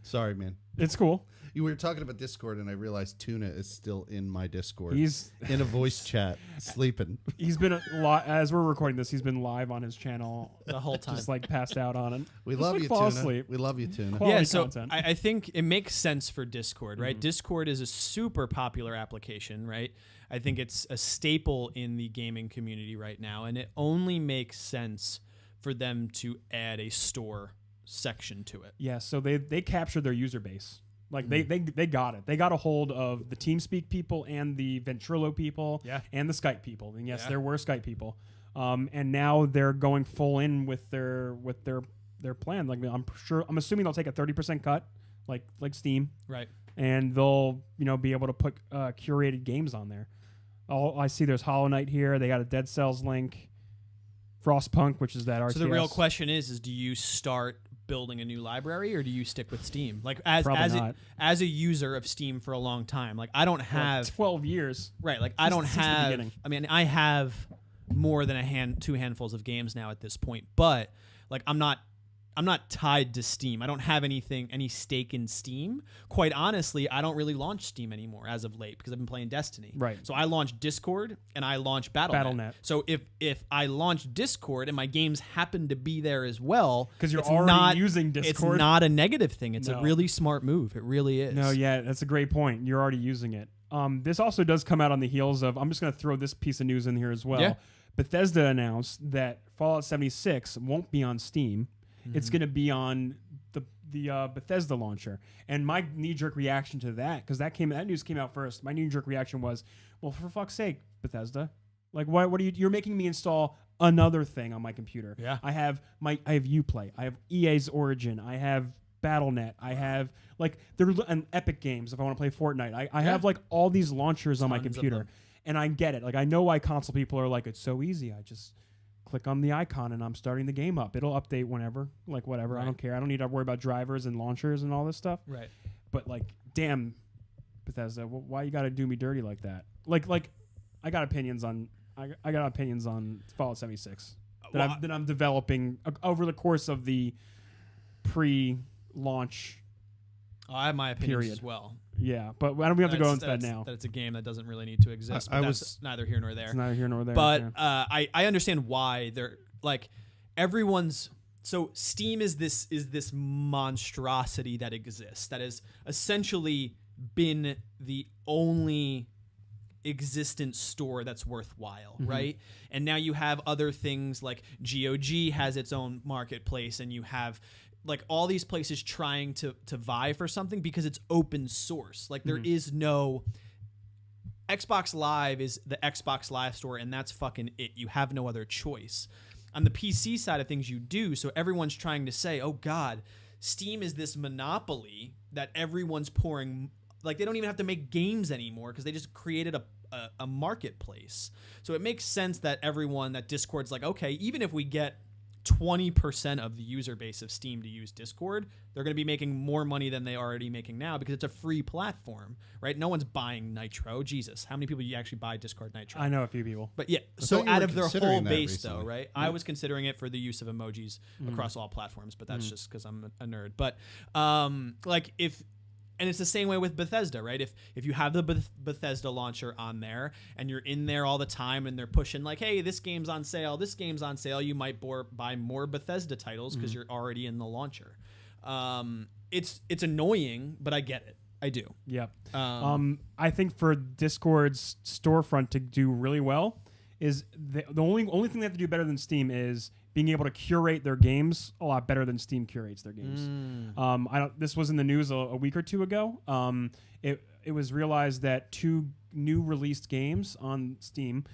Sorry, man. It's cool. You were talking about Discord, and I realized Tuna is still in my Discord. He's in a voice chat, sleeping. he's been as we're recording this. He's been live on his channel the whole time. just like passed out on it. We Just, love like, you, fall Tuna. asleep. We love you, Tuna. Quality yeah, so content. I think it makes sense for Discord, right? Discord is a super popular application, right? I think it's a staple in the gaming community right now, and it only makes sense for them to add a store section to it. Yeah, so they captured their user base. Like they got it. They got a hold of the TeamSpeak people and the Ventrilo people Yeah. and the Skype people. And yes, Yeah. there were Skype people. And now they're going full in with their plan. Like I'm assuming they'll take a 30% cut, like Steam, Right. and they'll be able to put curated games on there. I see there's Hollow Knight here. They got a Dead Cells link, Frostpunk, which is that RTS. So the real question is do you start building a new library, or do you stick with Steam? Like as Probably not. as a user of Steam for a long time, like I don't have 12 years. right. Like I don't since the have. beginning. I mean, I have more than two handfuls of games now at this point, but like I'm not tied to Steam. I don't have any stake in Steam. Quite honestly, I don't really launch Steam anymore as of late because I've been playing Destiny. Right. So I launch Discord and I launch Battle.net. So if I launch Discord and my games happen to be there as well, Because you're it's already not, using Discord. It's not a negative thing. It's a No. really smart move. It really is. No, yeah, that's a great point. You're already using it. This also does come out on the heels of, I'm just going to throw this piece of news in here as well. Yeah. Bethesda announced that Fallout 76 won't be on Steam. It's going to be on the Bethesda launcher. And my knee-jerk reaction to that, because that news came out first, my knee-jerk reaction was, well, for fuck's sake, Bethesda. Like, what are you're making me install another thing on my computer. Yeah. I have Uplay. I have EA's Origin. I have Battle.net. I have and Epic Games if I want to play Fortnite. I have like all these launchers on my Tons of computer. them. And I get it. Like I know why console people are like, it's so easy. I just click on the icon and I'm starting the game up. It'll update whenever. Like whatever. Right. I don't care. I don't need to worry about drivers and launchers and all this stuff. Right. But like, damn, Bethesda, why you got to do me dirty like that? Like, I got opinions on Fallout 76 that I'm developing over the course of the pre-launch. Oh, I have my opinions Period. as well. Yeah, but we don't have to go into that now. That it's a game that doesn't really need to exist. But that's neither here nor there. It's neither here nor there. But yeah. I understand why they're like everyone's. So Steam is this monstrosity that exists that has essentially been the only existent store that's worthwhile, right? And now you have other things like GOG has its own marketplace, and you have like all these places trying to vie for something because it's open source. Like there is no Xbox Live is the Xbox Live store, and that's fucking it. You have no other choice. On the PC side of things, you do. So everyone's trying to say, oh God, Steam is this monopoly that everyone's pouring. Like they don't even have to make games anymore because they just created a marketplace. So it makes sense that that Discord's like, okay, even if we get 20% of the user base of Steam to use Discord, they're going to be making more money than they are already making now because it's a free platform, right? No one's buying Nitro. Jesus, how many people do you actually buy Discord Nitro? I know a few people. But yeah, I so thought you out were of their considering whole that base, recently. though, right? I was considering it for the use of emojis across all platforms, but that's just because I'm a nerd. But and it's the same way with Bethesda, right? If you have the Bethesda launcher on there and you're in there all the time and they're pushing like, hey, this game's on sale, you might buy more Bethesda titles because you're already in the launcher. It's annoying, but I get it. I do. Yep. I think for Discord's storefront to do really well is the only thing they have to do better than Steam is being able to curate their games a lot better than Steam curates their games. This was in the news a week or two ago. It was realized that 2 new released games on Steam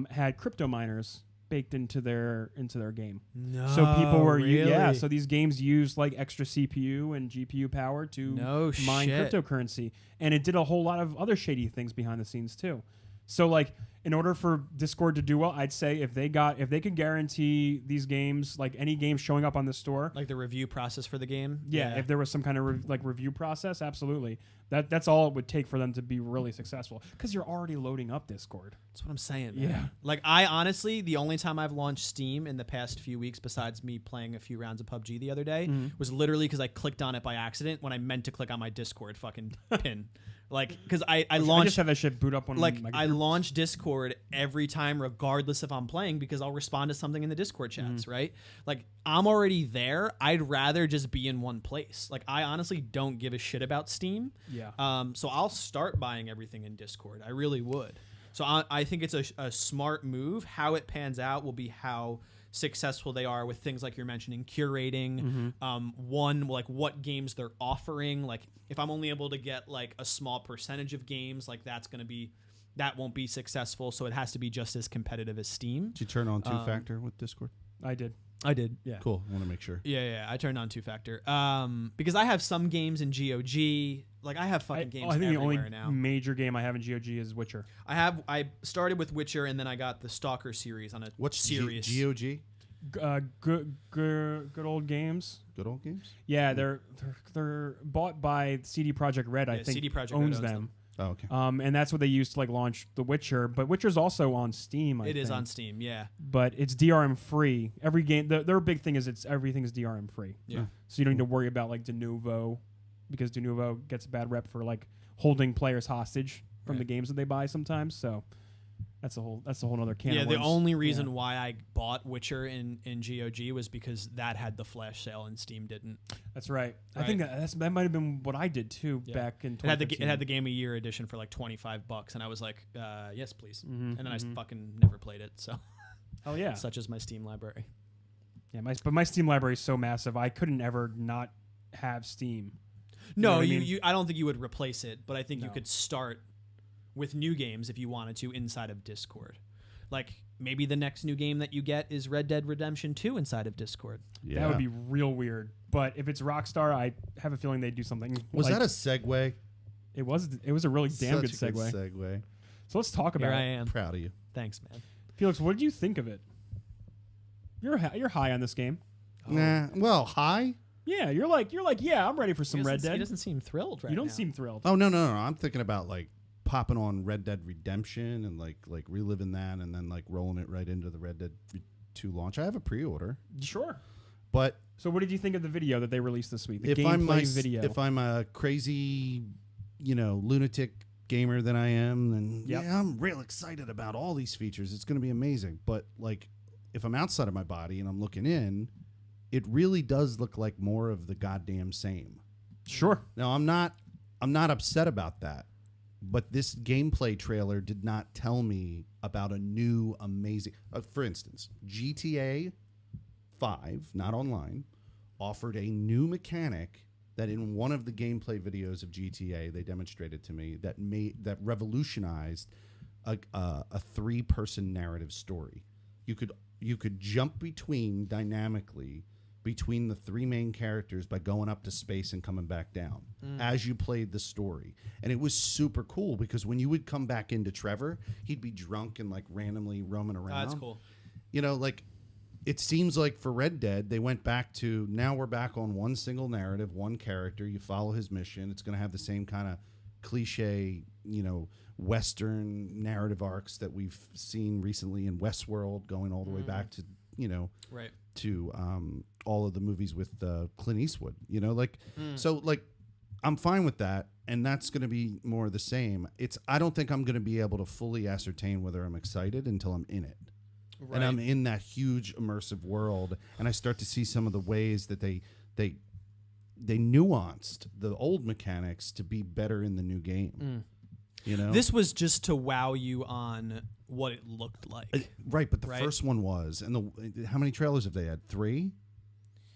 had crypto miners baked into their game. No, so people were really? so these games used like extra CPU and GPU power to mine cryptocurrency, and it did a whole lot of other shady things behind the scenes too. So like in order for Discord to do well, I'd say if they could guarantee these games, like any games showing up on the store, like the review process for the game. Yeah. If there was some kind of review process, absolutely. That's all it would take for them to be really successful because you're already loading up Discord. That's what I'm saying, man. Yeah. Like I honestly, the only time I've launched Steam in the past few weeks, besides me playing a few rounds of PUBG the other day, was literally because I clicked on it by accident when I meant to click on my Discord fucking pin. Like, because I launched. I just have that shit boot up on like I launch Discord every time, regardless if I'm playing, because I'll respond to something in the Discord chats, right? Like I'm already there. I'd rather just be in one place. Like I honestly don't give a shit about Steam. Yeah. So I'll start buying everything in Discord. I really would. So I think it's a smart move. How it pans out will be how successful they are with things like you're mentioning, curating, like what games they're offering. Like if I'm only able to get like a small percentage of games, like that won't be successful. So it has to be just as competitive as Steam. Did you turn on two-factor with Discord? I did. Yeah. Cool. I want to make sure. Yeah. I turned on two-factor. Because I have some games in GOG. Like I have fucking games everywhere now. I think the only major game I have in GOG is Witcher. I started with Witcher and then I got the Stalker series on a What's serious. GOG? Good old games. Good old games. Yeah, they're bought by CD Projekt Red. I think CD Projekt owns Red them. Oh, okay. And that's what they used to like launch The Witcher. But Witcher's also on Steam. I It think. is on Steam, yeah. But it's DRM free. Every game, their big thing is everything is DRM free. Yeah. So you don't need to worry about like Denuvo, because Denuvo gets a bad rep for like holding players hostage from the games that they buy sometimes. So that's a whole other can. Yeah, of the worms. only reason why I bought Witcher in GOG was because that had the flash sale and Steam didn't. That's right. I Right. think that might have been what I did too back in. It had 2015. the Game of Year edition for like $25, and I was like, yes, please. Mhm, And then mhm. I fucking never played it. So, Oh yeah. such is my Steam library. Yeah, my Steam library is so massive, I couldn't ever not have Steam. No, know what I mean? I don't think you would replace it, but I think you No. could start with new games if you wanted to inside of Discord. Like maybe the next new game that you get is Red Dead Redemption 2 inside of Discord. Yeah. That would be real weird. But if it's Rockstar, I have a feeling they'd do something. Was like, that a segue? It was a really damn good Such a segue. segue. So let's talk Here about I it. am. Proud of you. Thanks, man. Felix, what did you think of it? You're high on this game. Nah. Well, hi. Yeah, you're like yeah, I'm ready for some Red He Dead. doesn't seem thrilled right You don't now. seem thrilled. Oh no. I'm thinking about like popping on Red Dead Redemption and like reliving that and then like rolling it right into the Red Dead 2 launch. I have a pre-order, Sure. but So what did you think of the video that they released this week? The if I'm gameplay video. if I'm a crazy, lunatic gamer than I am, then Yep. yeah, I'm real excited about all these features. It's going to be amazing. But like, if I'm outside of my body and I'm looking in, it really does look like more of the goddamn same. Sure. Now, I'm not upset about that, but this gameplay trailer did not tell me about a new amazing. For instance, GTA 5, not online, offered a new mechanic that in one of the gameplay videos of GTA they demonstrated to me that revolutionized a 3-person narrative story. You could jump dynamically between the 3 main characters by going up to space and coming back down as you played the story. And it was super cool because when you would come back into Trevor, he'd be drunk and like randomly roaming around. That's cool. Like it seems like for Red Dead, they went back to, now we're back on one single narrative, one character. You follow his mission. It's going to have the same kind of cliche, Western narrative arcs that we've seen recently in Westworld, going all the way back to, Right. to all of the movies with Clint Eastwood, So like I'm fine with that, and that's going to be more of the same. I don't think I'm going to be able to fully ascertain whether I'm excited until I'm in it. Right. And I'm in that huge immersive world, and I start to see some of the ways that they nuanced the old mechanics to be better in the new game. This was just to wow you on what it looked like. Right, but the Right? first one was, and how many trailers have they had? 3.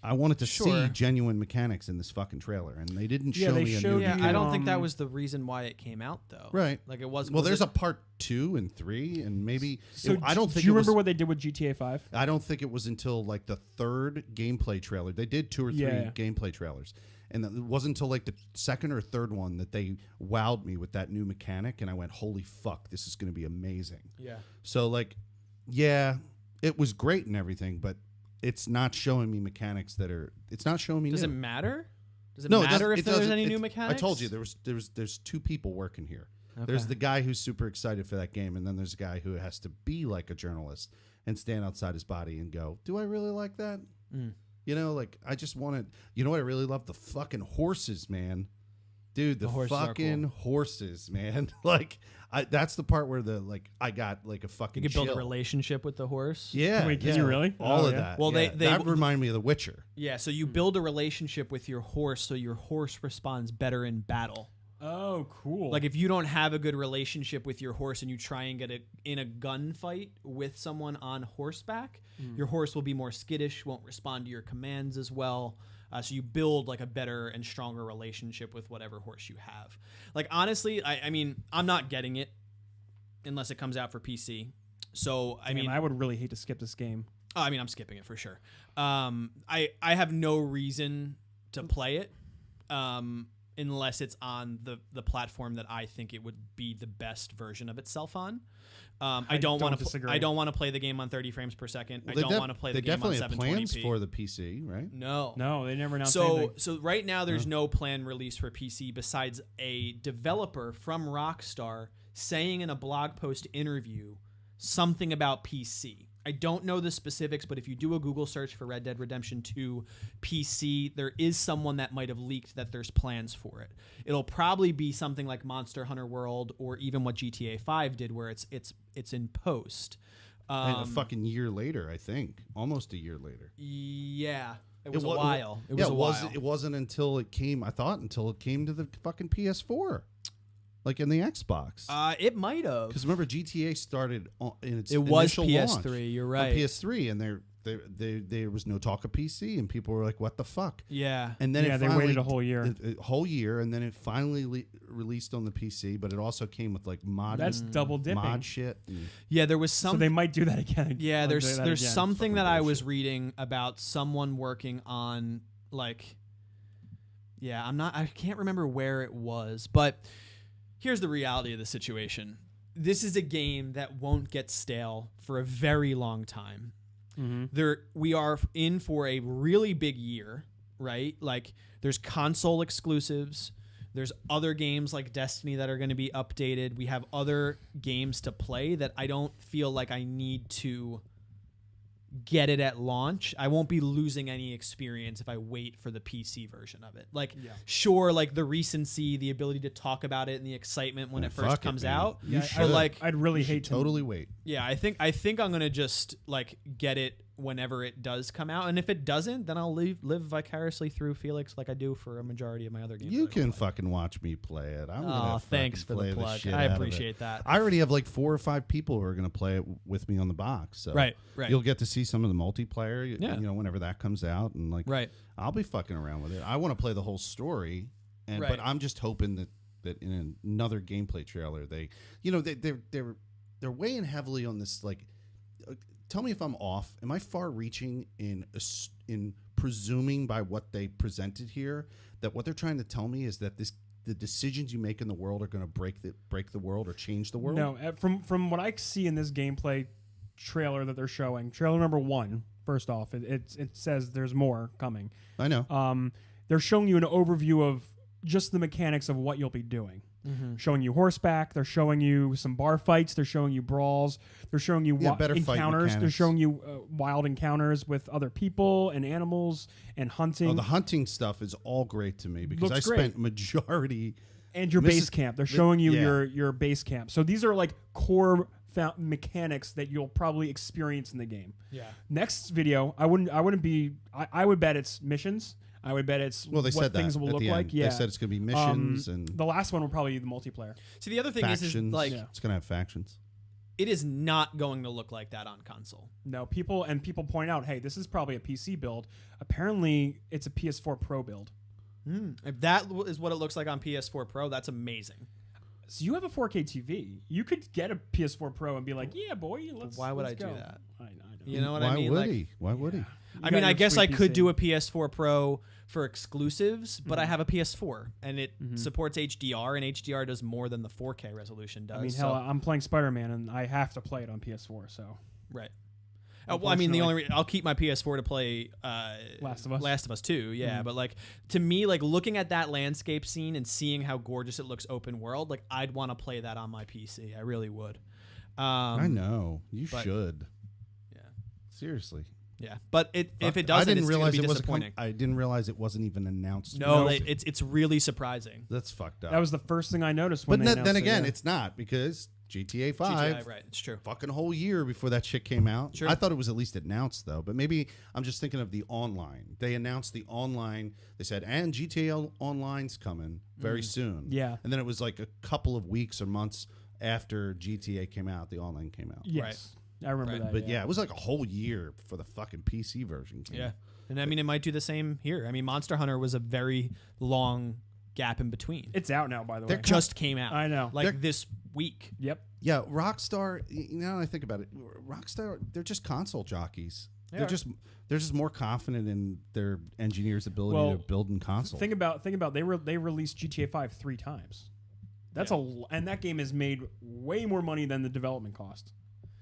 I wanted to Sure. see genuine mechanics in this fucking trailer, and they didn't Yeah, show they me a showed new you- Yeah, mechanic. I don't think that was the reason why it came out, though. Right. Like it was. Well, was there's it- a part 2 and 3, and maybe So I don't think. Do you it was, remember what they did with GTA 5? I don't think it was until like the 3rd gameplay trailer. They did 2 or 3 Yeah. gameplay trailers, and it wasn't until like the 2nd or 3rd one that they wowed me with that new mechanic, and I went, "Holy fuck, this is going to be amazing." Yeah. So like, yeah, it was great and everything, but it's not showing me mechanics that are. It's not showing me. Does new. it matter? Does it No, it matter doesn't- if it there's doesn't- any it- new mechanics? I told you there's 2 people working here. There's Okay. the guy who's super excited for that game, and then there's a guy who has to be like a journalist and stand outside his body and go, "Do I really like that?" Like I just wanted. You know what I really love? The fucking horses, man. Dude, the horses are fucking horses, man. Like that's the part where I got like a You fucking. could build a chill. relationship with the horse. Yeah. Wait, did yeah. you really? All Oh, of yeah. that. Well, yeah. they- that reminded me of The Witcher. Yeah, so you build a relationship with your horse so your horse responds better in battle. Oh, cool. Like if you don't have a good relationship with your horse and you try and get in a gunfight with someone on horseback, your horse will be more skittish, won't respond to your commands as well. So you build like a better and stronger relationship with whatever horse you have. Like honestly, I mean, I'm not getting it unless it comes out for PC. So I mean, I would really hate to skip this game. I'm skipping it for sure. I have no reason to play it. unless it's on the platform that I think it would be the best version of itself on. I don't want to. I don't want to play the game on 30 frames per second. I don't want to play the game on 720p. They definitely have plans for the PC, right? No, they never announced anything. So right now there's no plan release for PC besides a developer from Rockstar saying in a blog post interview something about PC. I don't know the specifics, but if you do a Google search for Red Dead Redemption 2 PC, there is someone that might have leaked that there's plans for it. It'll probably be something like Monster Hunter World or even what GTA 5 did, where it's in post. And a fucking year later, I think, almost a year later. Yeah, it was a while. It was a while. It wasn't until it came. I thought until it came to the fucking PS4. Like in the Xbox. It might have. Because remember, GTA started in its initial launch. It was PS3, you're right. On PS3, and there was no talk of PC, and people were like, what the fuck? Yeah. And then they waited a whole year. A whole year, and then it finally released on the PC, but it also came with like That's double dipping. mod shit. Yeah, there was some. So they might do that again. Yeah, there's something that I was reading about someone working on like. Yeah, I can't remember where it was, but. Here's the reality of the situation. This is a game that won't get stale for a very long time. Mm-hmm. We are in for a really big year, right? Like there's console exclusives. There's other games like Destiny that are going to be updated. We have other games to play that I don't feel like I need to get it at launch. I won't be losing any experience if I wait for the PC version of it. Like, sure, like the recency, the ability to talk about it, and the excitement when it first comes out. Yeah, I'd really hate to totally wait. Yeah, I think I'm gonna just like get it whenever it does come out, and if it doesn't, then I'll live vicariously through Felix like I do for a majority of my other games. You can fucking watch me play it. I'm gonna thanks for the plug. I appreciate that. I already have like 4 or 5 people who are gonna play it with me on the box. So right. You'll get to see some of the multiplayer. You know, whenever that comes out, and like, I'll be fucking around with it. I want to play the whole story, but I'm just hoping that in another gameplay trailer, they're weighing heavily on this like. Tell me if I'm off. Am I far-reaching in presuming by what they presented here that what they're trying to tell me is that the decisions you make in the world are going to break the world or change the world? No, from what I see in this gameplay trailer that they're showing, trailer number 1. First off, it says there's more coming. I know. They're showing you an overview of just the mechanics of what you'll be doing. Mm-hmm. Showing you horseback, they're showing you some bar fights, they're showing you brawls, they're showing you encounters, they're showing you wild encounters with other people and animals and hunting. Oh, the hunting stuff is all great to me because spent majority and your base camp. They're showing you your base camp. So these are like core mechanics that you'll probably experience in the game. Yeah. Next video, I would bet it's missions. I would bet it's they said things will look like. Yeah, they said it's going to be missions and the last one will probably be the multiplayer. See, the other thing is like it's going to have factions. It is not going to look like that on console. No, people point out, hey, this is probably a PC build. Apparently, it's a PS4 Pro build. If that is what it looks like on PS4 Pro, that's amazing. So you have a 4K TV. You could get a PS4 Pro and be like, yeah, boy, why would I go. do that? I know. You know what I mean? Why would he? I mean, I guess I could do a PS4 Pro for exclusives, but I have a PS4 and it supports HDR, and HDR does more than the 4K resolution does. I mean, hell, I'm playing Spider-Man and I have to play it on PS4. So right. Well, I mean, the only I'll keep my PS4 to play Last of Us. Last of Us 2, yeah. But like to me, like looking at that landscape scene and seeing how gorgeous it looks open world, like I'd want to play that on my PC. I really would. I know you should. Yeah. Seriously. Yeah, but if it doesn't, it's going to be disappointing. I didn't realize it wasn't even announced. No, it's really surprising. That's fucked up. That was the first thing I noticed when then again, it's not because GTA 5. Right, it's true. Fucking whole year before that shit came out. Sure. I thought it was at least announced though, but maybe I'm just thinking of the online. They announced the online. They said, and GTA Online's coming very soon. Yeah, and then it was like a couple of weeks or months after GTA came out, the online came out. Yes. Right. I remember that. But yeah, it was like a whole year for the fucking PC version. Yeah. And I mean, it might do the same here. I mean, Monster Hunter was a very long gap in between. It's out now, by the way. It just came out. I know. Like this week. Yep. Yeah, Rockstar, now that I think about it, Rockstar, they're just console jockeys. they're just more confident in their engineers' ability to build in console. Think about they released GTA 5 3 times. That's and that game has made way more money than the development cost.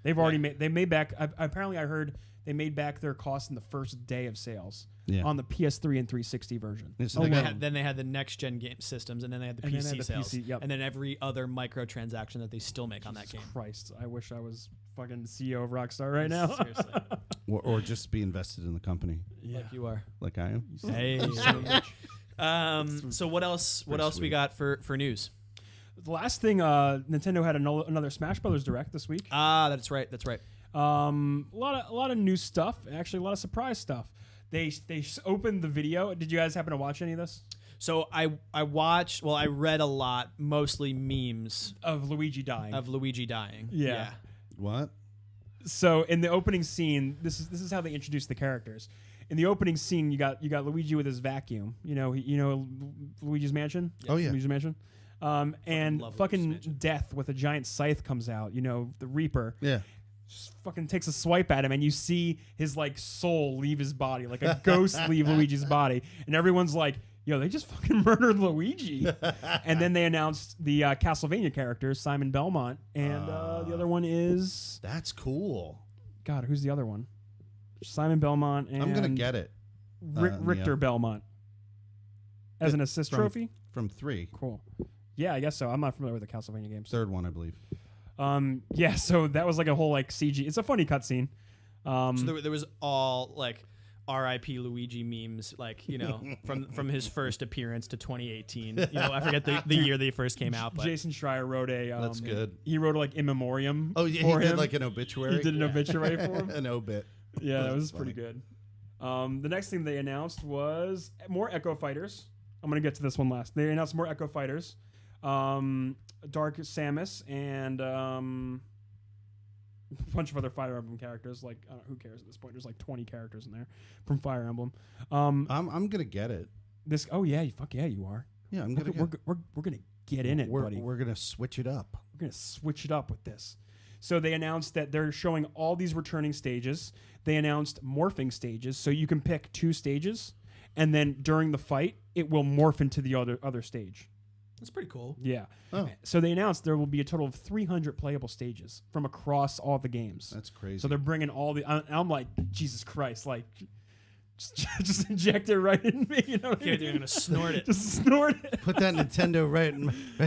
They've already made back. Apparently, I heard they made back their cost in the first day of sales on the PS3 and 360 version. Then they had the next gen game systems, and then they had the PC sales, and then every other microtransaction that they still make on that game. Christ, I wish I was fucking CEO of Rockstar right now. Seriously, or just be invested in the company, like you are, like I am. Hey. So what else? What else we got for news? The last thing, Nintendo had another Smash Brothers Direct this week. That's right. A lot of new stuff. Actually, a lot of surprise stuff. They opened the video. Did you guys happen to watch any of this? So I watched. Well, I read a lot, mostly memes of Luigi dying. Yeah. What? So in the opening scene, this is how they introduced the characters. In the opening scene, you got Luigi with his vacuum. You know Luigi's Mansion. Oh yeah, Luigi's Mansion. And fucking Death with a giant scythe comes out. The Reaper. Yeah. Just fucking takes a swipe at him, and you see his like soul leave his body, like a ghost leave Luigi's body, and everyone's like, "Yo, they just fucking murdered Luigi." And then they announced the Castlevania characters, Simon Belmont, and the other one is that's cool. God, who's the other one? Simon Belmont and I'm gonna get it. Richter Belmont as an assist trophy from 3. Cool. Yeah, I guess so. I'm not familiar with the Castlevania games. Third one, I believe. Yeah, so that was like a whole like CG. It's a funny cutscene. So there was all like R.I.P. Luigi memes, like from his first appearance to 2018. I forget the year they first came out. But Jason Schreier wrote a. That's good. He wrote like in memoriam. Oh yeah, he did like an obituary. He did an obituary for him. An obit. Yeah, that was pretty good. The next thing they announced was more Echo Fighters. I'm gonna get to this one last. They announced more Echo Fighters. Dark Samus and a bunch of other Fire Emblem characters. Like, who cares at this point? There's like 20 characters in there from Fire Emblem. I'm gonna get it. Oh yeah, fuck yeah, you are. Yeah, we're gonna get in it, buddy. We're gonna switch it up. We're gonna switch it up with this. So they announced that they're showing all these returning stages. They announced morphing stages, so you can pick 2 stages, and then during the fight, it will morph into the other stage. That's pretty cool. Yeah. Oh. So they announced there will be a total of 300 playable stages from across all the games. That's crazy. So they're bringing all the. I'm like, Jesus Christ, like, just inject it right in me. Okay, they're gonna snort it. Just snort it. Put that Nintendo right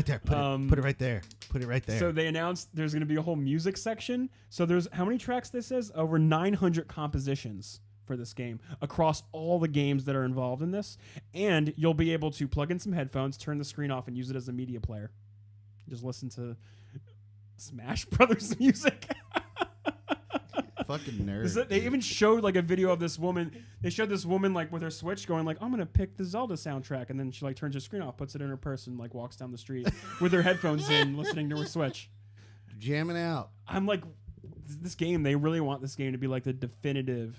there. Put it right there. Put it right there. So they announced there's going to be a whole music section. So there's how many tracks this is? Over 900 compositions for this game across all the games that are involved in this, and you'll be able to plug in some headphones, turn the screen off, and use it as a media player. Just listen to Smash Brothers music. Fucking nerd. They even showed like a video of this woman. They showed this woman like with her Switch going like, I'm gonna pick the Zelda soundtrack, and then she like turns her screen off, puts it in her purse, and like walks down the street with her headphones in, listening to her Switch, jamming out. I'm like, this game. They really want this game to be like the definitive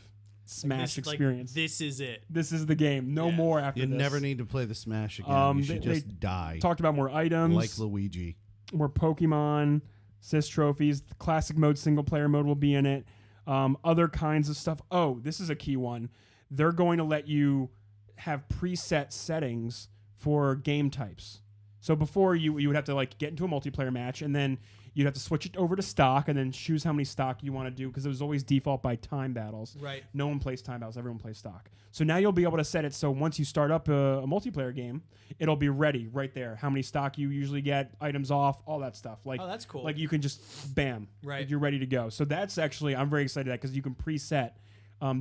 Smash experience. This is it. This is the game. No more after this. You never need to play the Smash again. You should just die. Talked about more items. Like Luigi. More Pokemon, assist trophies. The classic mode, single player mode will be in it. Other kinds of stuff. Oh, this is a key one. They're going to let you have preset settings for game types. So before you would have to like get into a multiplayer match, and then you'd have to switch it over to stock, and then choose how many stock you want to do, because it was always default by time battles. Right. No one plays time battles. Everyone plays stock. So now you'll be able to set it so once you start up a multiplayer game, it'll be ready right there. How many stock you usually get, items off, all that stuff. Like, oh, that's cool. Like you can just bam, right? Like you're ready to go. So that's actually, I'm very excited that, because you can preset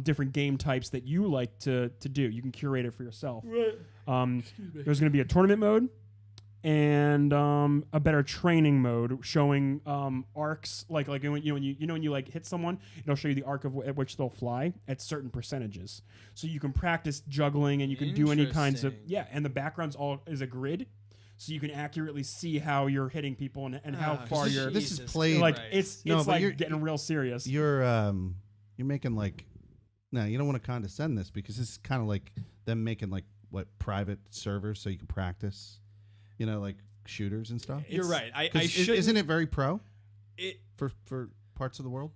different game types that you like to do. You can curate it for yourself. Right. There's going to be a tournament mode and a better training mode showing arcs, like when you like hit someone, it'll show you the arc at which they'll fly at certain percentages, so you can practice juggling, and you can do any kinds of and the background's all is a grid, so you can accurately see how you're hitting people and how far you're. This is played like it's like getting real serious. You're making like, no, you don't want to condescend this, because this is kind of like them making like private servers so you can practice. Like shooters and stuff. You're right. Isn't it very pro? For parts of the world?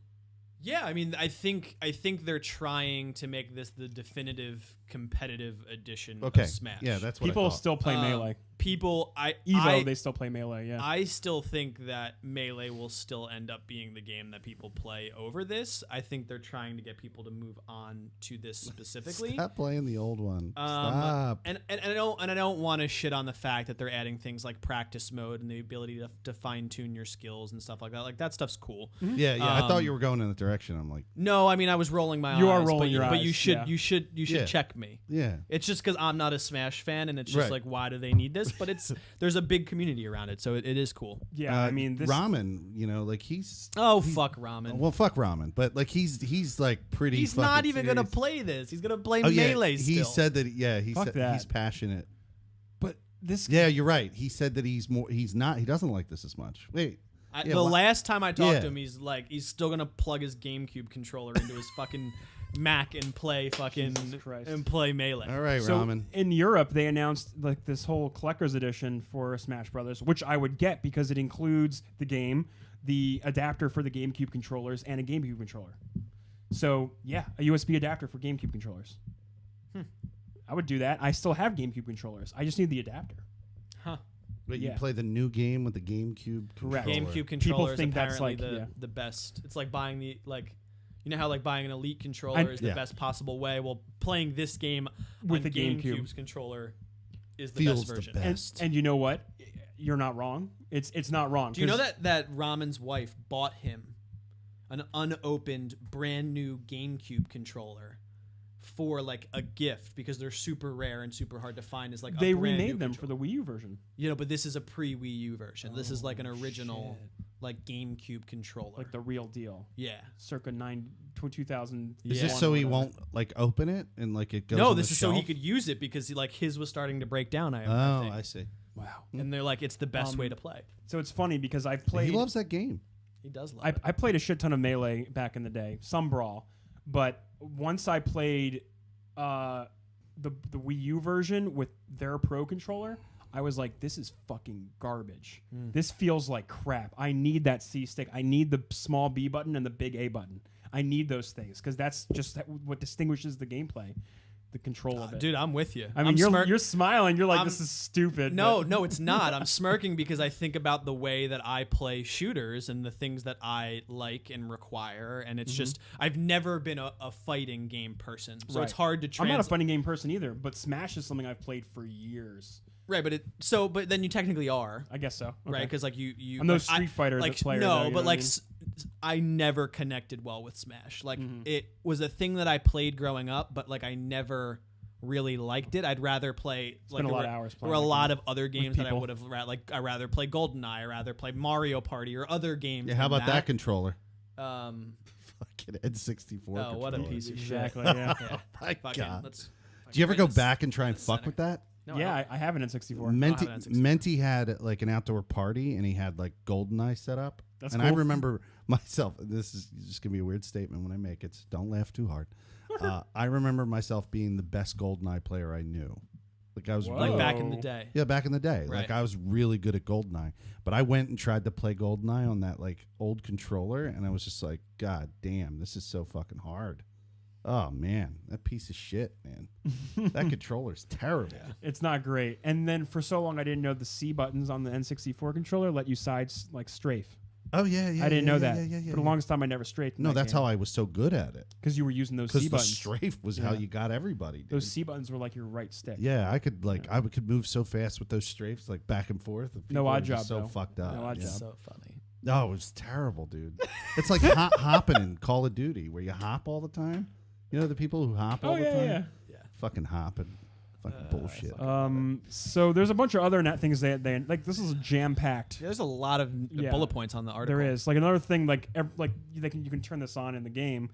Yeah, I mean, I think they're trying to make this the definitive competitive edition of Smash. Yeah, that's what I People thought. still play Melee. People, They still play Melee, yeah. I still think that Melee will still end up being the game that people play over this. I think they're trying to get people to move on to this specifically. Stop playing the old one. Stop. And I don't want to shit on the fact that they're adding things like practice mode and the ability to fine tune your skills and stuff like that. Like that stuff's cool. Yeah, I thought you were going in that direction. I'm like, no, I mean I was rolling my eyes. You are rolling your but eyes. you should Yeah. check me. yeah. It's just because I'm not a Smash fan, and it's just Right. like, why do they need this? But there's a big community around it, so it is cool. Yeah, I mean, this Ramen, like he's Fuck Ramen. well, fuck Ramen, but like he's like pretty. He's fucking not even gonna serious. play this. He's gonna play Oh, yeah. Melee He still. said that. Yeah, he Fuck said that. he's passionate. but this Yeah, you're right. He said that he's more. He's not. He doesn't like this as much. Wait. Yeah, the why- last time I talked Yeah. to him, he's still gonna plug his GameCube controller into his fucking Mac and play Jesus Christ. Melee. All right, So Ramen. in Europe, they announced like this whole collector's edition for Smash Brothers, which I would get because it includes the game, the adapter for the GameCube controllers, and a GameCube controller. So yeah, a USB adapter for GameCube controllers. I would do that. I still have GameCube controllers. I just need the adapter. Huh. Wait, yeah. you play the new game with the GameCube Correct. controller. GameCube controller is think that's apparently like- the best. It's like buying the you know how like buying an Elite controller is the Yeah. best possible way. Well, playing this game With on the GameCube. GameCube's controller is the Feels best the version. best. And, Best. and you know what? You're not wrong. It's not wrong. Do you know 'cause that Ramen's wife bought him an unopened brand new GameCube controller for like a gift because they're super rare and super hard to find as like they a brand new remade them for controller. the Wii U version, But this is a pre-Wii U version. This is like an original shit. like GameCube controller. like the real deal, yeah. circa 2000. Is Is Yeah. this so he won't like open it and like it goes? No, on this the is so he shelf? could use it because like his was starting to break down. I Oh, think. I see. Wow. And they're like, it's the best way to play. So it's funny because I've played. He loves that game. He does love it. I played a shit ton of Melee back in the day, some Brawl, but once I played the Wii U version with their Pro controller, I was like, this is fucking garbage. This feels like crap. I need that C stick. I need the small B button and the big A button. I need those things because that's just what distinguishes the gameplay, the control of it. Dude, I'm with you. I mean, you're smiling. You're like, this is stupid. No, but- no, it's not. I'm smirking because I think about the way that I play shooters and the things that I like and require, and it's just I've never been a fighting game person, so it's Right. hard to I'm translate. not a fighting game person either, but Smash is something I've played for years. Right, but then you technically are. I guess so. Right, Okay. because like you I'm no like, Street Fighter like player, no, though, you know but what I like mean? I never connected well with Smash. Like it was a thing that I played growing up, but like I never really liked it. I'd rather play like Spend a lot there of were- hours There were a playing that lot game of other games that I people. would have I rather play GoldenEye, I rather play Mario Party or other games. Yeah, how than about that controller? Um, Fucking N64. oh, what a controller. piece of Exactly. shit. Yeah. Yeah, My fucking, God. let's. Do you ever bring go this back and try to and the fuck center. with that? No, I Yeah, don't. I have an N64. Menti, have an N64. Menti had like an outdoor party and he had like GoldenEye set up. That's and cool. I remember myself, this is just going to be a weird statement when I make it, so don't laugh too hard. I remember myself being the best GoldenEye player I knew. Like I was Whoa. like really, back in the day. yeah, back in the day. Right. Like I was really good at GoldenEye. But I went and tried to play GoldenEye on that like old controller and I was just like, God damn, this is so fucking hard. Oh man, that piece of shit, man. That controller's terrible. It's not great. And then for so long, I didn't know the C buttons on the N64 controller let you sides like strafe. Oh yeah, yeah. I didn't yeah, know yeah, that. Yeah, yeah, For the longest time, I never strafed. No, that's how I was so good at it. Because you were using those Because C the buttons. strafe was how Yeah. you got everybody. Dude. Those C buttons were like your right stick. Yeah, I could like I could move so fast with those strafes, like back and forth. and No people odd were just job, So though. fucked up. No odd yeah. job. So funny. No, it was terrible, dude. It's like hopping in Call of Duty, where you hop all the time. You know the people who hop all Oh the yeah, time. yeah. Fucking hopping, fucking bullshit. So there's a bunch of other net things that they like. This is jam packed. There's a lot of Yeah. bullet points on the article. There is like another thing like you can turn this on in the game.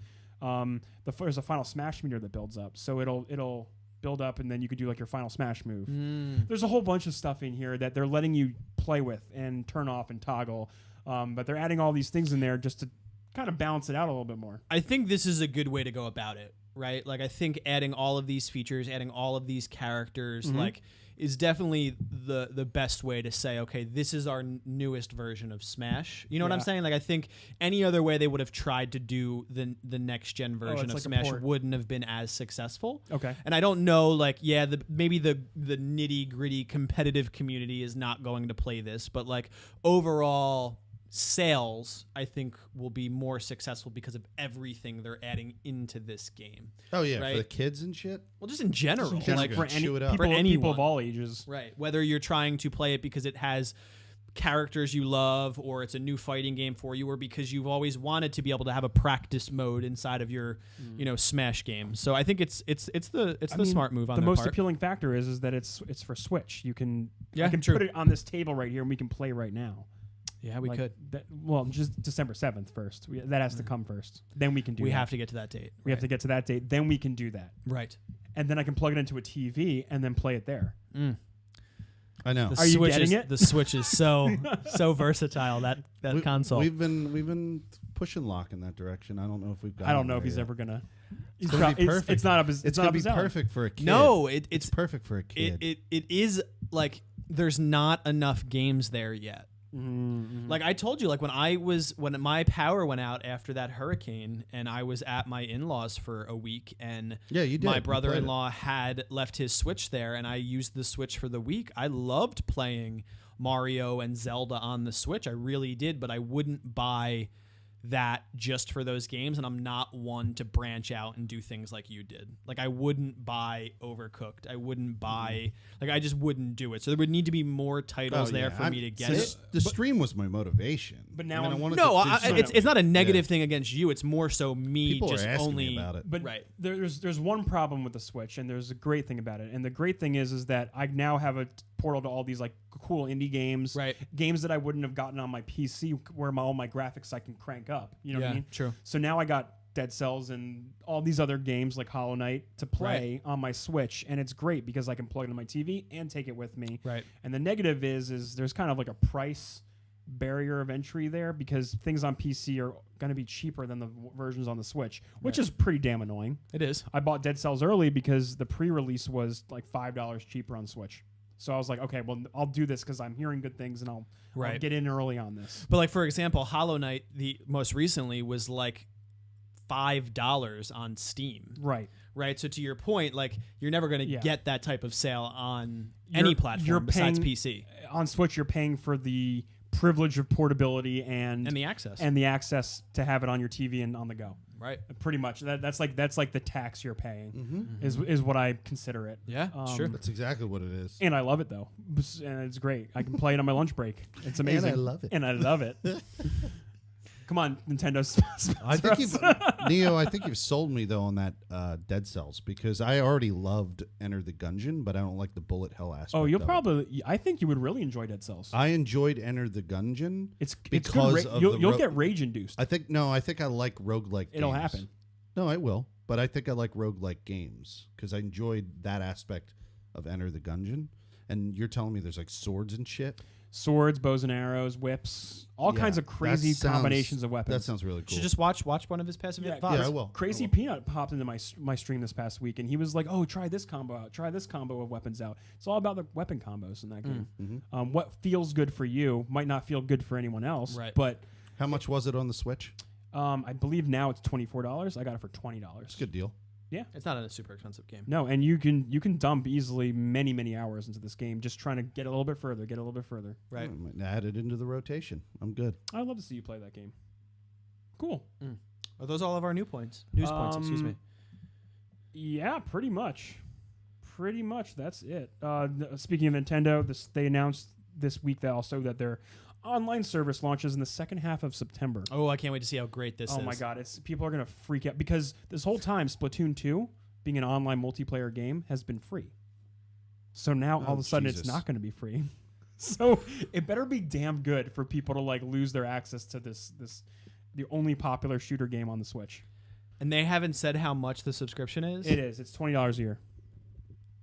There's a final smash meter that builds up, so it'll build up and then you could do like your final smash move. There's a whole bunch of stuff in here that they're letting you play with and turn off and toggle, but they're adding all these things in there just to kind of balance it out a little bit more. I think this is a good way to go about it, right? Like I think adding all of these features, adding all of these characters, like is definitely the best way to say, okay, this is our newest version of Smash. You know what I'm saying? Like, I think any other way they would have tried to do the next gen version of like Smash wouldn't have been as successful. Okay. And I don't know, like, maybe the nitty gritty competitive community is not going to play this, but like overall sales, I think, will be more successful because of everything they're adding into this game. Oh yeah, right? for the kids and shit. Well, just in general, like for chew it up. people, For people anyone. of all ages. right? Whether you're trying to play it because it has characters you love, or it's a new fighting game for you, or because you've always wanted to be able to have a practice mode inside of your, Smash game. So I think it's the smart move on the their most part. appealing factor is that it's for Switch. You can Yeah, I can true. put it on this table right here and we can play right now. Yeah, we Like, could. Just December 7th first. That has to come first. Then we can do We that. have to get to that date. We have to get to that date. Then we can do that. Right. And then I can plug it into a TV and then play it there. I know. The Are you Switch getting is, it? The Switch is so versatile, that console. We've been pushing Locke in that direction. I don't know if we've got. I don't know if he's ever gonna. It's gonna be perfect. It's not up his. It's not gonna up be his alley. perfect for a kid. No, it's perfect for a kid. It is like there's not enough games there yet. Mm-hmm. Like I told you, like when my power went out after that hurricane, and I was at my in-laws for a week, and Yeah, you did. my You brother-in-law had left his Switch there, and I used the Switch for the week. I loved playing Mario and Zelda on the Switch. I really did, but I wouldn't buy that just for those games, and I'm not one to branch out and do things like you did. Like I wouldn't buy Overcooked. I wouldn't buy like I just wouldn't do it. So there would need to be more titles there for me to get it. The stream was my motivation. But now I I'm- wanted No, to do it's not a negative thing against you. It's more so me People just are asking only me about it. But right. there's one problem with the Switch, and there's a great thing about it. And the great thing is that I now have a portal to all these like cool indie games, Right. Games that I wouldn't have gotten on my PC, where all my graphics I can crank up. You know what I mean? True. So now I got Dead Cells and all these other games like Hollow Knight to play on my Switch, and it's great because I can plug it into my TV and take it with me. Right. And the negative is there's kind of like a price barrier of entry there because things on PC are going to be cheaper than the versions on the Switch, which is pretty damn annoying. It is. I bought Dead Cells early because the pre-release was like $5 cheaper on Switch. So I was like, okay, well, I'll do this because I'm hearing good things and I'll get in early on this. But like for example, Hollow Knight, the most recently was like $5 on Steam. Right. Right. So to your point, like you're never going to Yeah. get that type of sale on You're- any you're platform besides paying- PC On Switch, you're paying for the privilege of portability and and the access. the access to have it on your TV and on the go. right. Pretty much. That's like the tax you're paying Mm-hmm. is what I consider it. Yeah, it's true. That's exactly what it is. And I love it though, and it's great. I can play it on my lunch break. It's amazing. I love it. And I love it. Come on, Nintendo. I think you've, Neo. I think you've sold me though on that Dead Cells because I already loved Enter the Gungeon, but I don't like the bullet hell aspect. Oh, you'll of it. probably. I think you would really enjoy Dead Cells. I enjoyed Enter the Gungeon. It's because good of you'll the get rage induced. I think I think I like roguelike. It'll games. happen. No, I will. But I think I like roguelike games because I enjoyed that aspect of Enter the Gungeon. And you're telling me there's like swords and shit? Swords, bows and arrows, whips, all Yeah, kinds of crazy that sounds- combinations of weapons. That sounds really You cool. should just watch one of his passive Yeah, VODs. Yeah, I will. Crazy Peanut popped into my stream this past week, and he was like, "Oh, try this combo out. Try this combo of weapons out." It's all about the weapon combos in that game. Mm-hmm. What feels good for you might not feel good for anyone else. Right. But How much was it on the Switch? I believe now it's $24. I got it for $20. It's a good deal. It's not a super expensive game. No, and you can dump easily many hours into this game just trying to get a little bit further, Right. I might add it into the rotation. I'm good. I'd love to see you play that game. Cool. Are those all of our news points? Excuse me. Yeah, pretty much. Pretty much that's it. Speaking of Nintendo, they announced this week that their online service launches in the second half of September. Oh, I can't wait to see how great this is. Oh my god, people are gonna freak out because this whole time Splatoon 2, being an online multiplayer game, has been free. So now all of a sudden Jesus. it's not gonna be free. So it better be damn good for people to like lose their access to the only popular shooter game on the Switch. And they haven't said how much the subscription is? It is. It's $20 a year.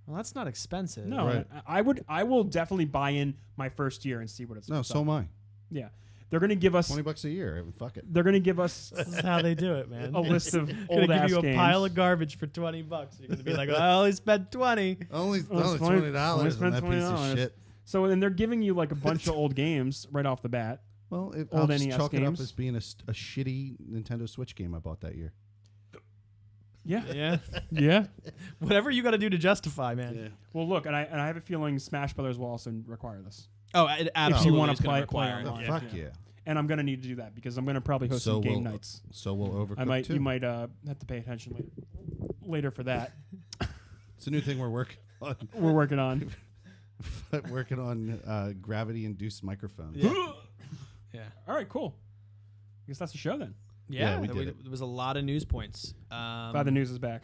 Well, that's not expensive. No, Right. I will definitely buy in my first year and see what it's No, like. so am I. Yeah. They're going to give us $20 a year. Fuck it. They're going to give us This is how they do it, man. a list of Gonna old give ass you a games. pile of garbage for $20. You're gonna be like, well, I only spent 20. Only Only $20 on spent that piece of $20. shit. So then they're giving you like a bunch of old games right off the bat. Well, Old I'll just NES chalk it up games. as being a shitty Nintendo Switch game I bought that year. Yeah. Yeah. Yeah. Whatever you got to do to justify, man. Yeah. Well, look, and I have a feeling Smash Brothers will also require this. Oh, it absolutely. wanna is gonna play require it. online. Yeah. Fuck yeah. And I'm going to need to do that because I'm going to probably host So some game will- nights. So will Overcooked too. You might have to pay attention later for that. It's a new thing we're working on. We're working on. Working on gravity-induced microphones. Yeah. All right, cool. I guess that's the show then. Yeah, we did it. There was a lot of news points. Glad the news is back.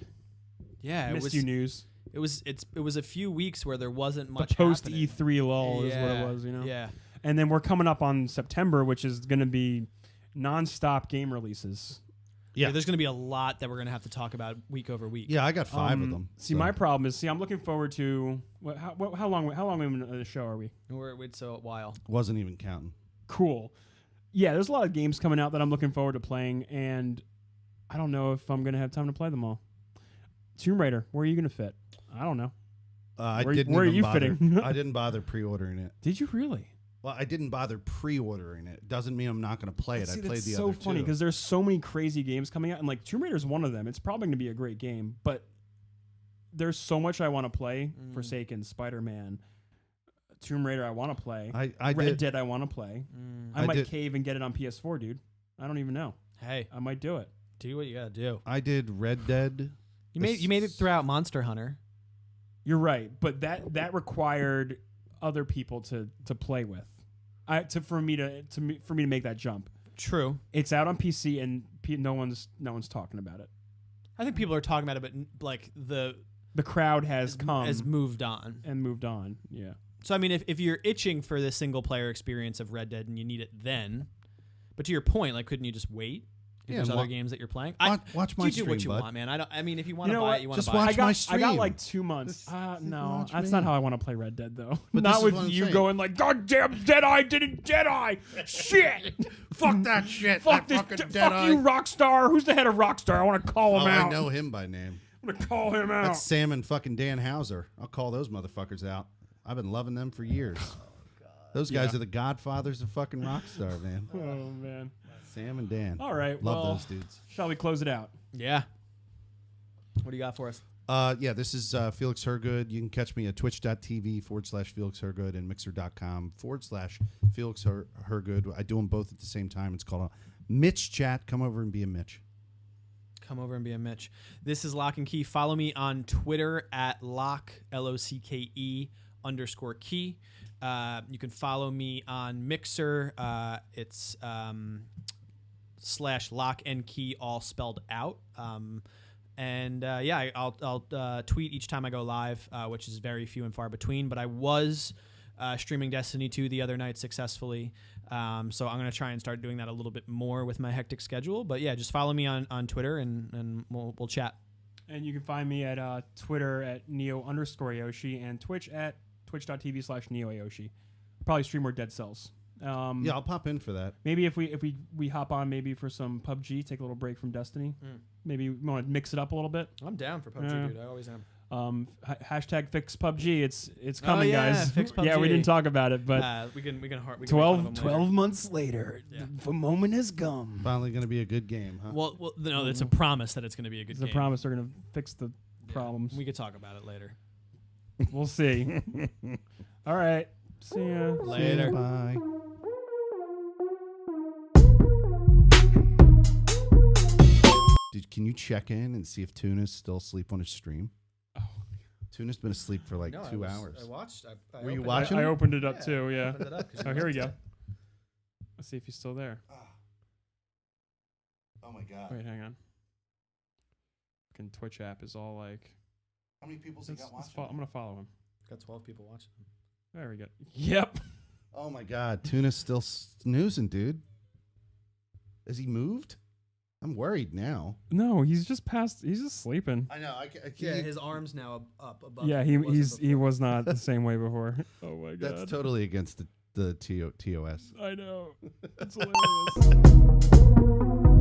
Yeah, Missed you news. It was a few weeks where there wasn't much The post happening. E3 lull is what Yeah, it was, you know. Yeah. And then we're coming up on September, which is going to be nonstop game releases. Yeah. There's going to be a lot that we're going to have to talk about week over week. Yeah, I got 5 of them. See, so. my problem is, I'm looking forward to how long in the show are we? It's a while. Wasn't even counting. Cool. Yeah, there's a lot of games coming out that I'm looking forward to playing, and I don't know if I'm going to have time to play them all. Tomb Raider, where are you going to fit? I don't know. Where are you fitting? I didn't bother pre-ordering it. Did you really? Well, I didn't bother pre-ordering it. Doesn't mean I'm not going to play it. See, I played that's the so other funny two. because there's so many crazy games coming out, and like Tomb Raider's one of them. It's probably going to be a great game, but there's so much I want to play. Forsaken, Spider-Man, Tomb Raider I want to play. I Red did. Dead I want to play. I I might did- cave and get it on PS4, dude. I don't even know. Hey, I might do it. do what you got to do. I did Red Dead. You made it throughout Monster Hunter. You're right, but that required other people to play with. For me to make that jump. True. It's out on PC and no one's talking about it. I think people are talking about it, but like the crowd has moved on. and moved on. Yeah. So I mean, if you're itching for the single player experience of Red Dead and you need it then, but to your point, like, couldn't you just wait? If Yeah, there's and other games that you're playing. Watch my you do stream, what you bud. want, man. I mean, if you want You to know buy what? it, you want Just to buy watch it. my I stream. got like 2 months. No, watch that's me. not how I want to play Red Dead though. But Not this is with what I'm you saying. going like, God damn Deadeye didn't Deadeye. Shit. Fuck that shit. Fuck that this. fucking Fuck you, Rockstar. Who's the head of Rockstar? I want to call him Oh, out. I know him by name. I'm gonna call him out. That's Sam and fucking Dan Hauser. I'll call those motherfuckers out. I've been loving them for years. Those guys are the godfathers of fucking Rockstar, man. Oh man. Sam and Dan. All right. Love well, those dudes. shall we close it out? Yeah. What do you got for us? Yeah, this is Felix Hergood. You can catch me at twitch.tv/Felix Hergood and mixer.com/Felix Hergood. I do them both at the same time. It's called a Mitch chat. Come over and be a Mitch. Come over and be a Mitch. This is Lock and Key. Follow me on Twitter at Lock, LOCKE _key. You can follow me on Mixer. It's /Lock and Key, all spelled out. I'll tweet each time I go live, which is very few and far between. But I was streaming Destiny 2 the other night successfully. So I'm going to try and start doing that a little bit more with my hectic schedule. But yeah, just follow me on Twitter and we'll chat. And you can find me at Twitter at Neo_Yoshi and Twitch at twitch.tv/NeoYoshi. Probably stream more Dead Cells. Yeah, I'll pop in for that. Maybe if we hop on maybe for some PUBG, take a little break from Destiny. Maybe we want to mix it up a little bit. I'm down for PUBG, dude. I always am. Hashtag fix PUBG. It's coming, yeah, guys. fix Yeah, we PUBG. didn't talk about it, but We can 12 months later, Yeah. the moment has come. Finally going to be a good game, huh? Well, no, it's a promise that it's going to be a good It's game. a promise they're going to fix the Yeah. problems. We could talk about it later. We'll see. All right. See ya. Later. Bye. Can you check in and see if Tuna's still asleep on his stream? Oh. Tuna's been asleep for like 2 hours. I watched. Were you watching? I opened it up Yeah, too, yeah. opened it up 'cause Oh, you here we liked go. it. Let's see if he's still there. Oh my god. Wait, hang on. Fucking Twitch app is all like. How many people's I'm going to follow him. Got 12 people watching. There we go. Yep. Oh my god. Tuna's still snoozing, dude. Has he moved? I'm worried now. No, he's just sleeping. I know. I can't. Yeah, his arms now up above. Yeah, him. It wasn't he before. was not the same way before. Oh my god. That's totally against the TOS. I know. It's hilarious.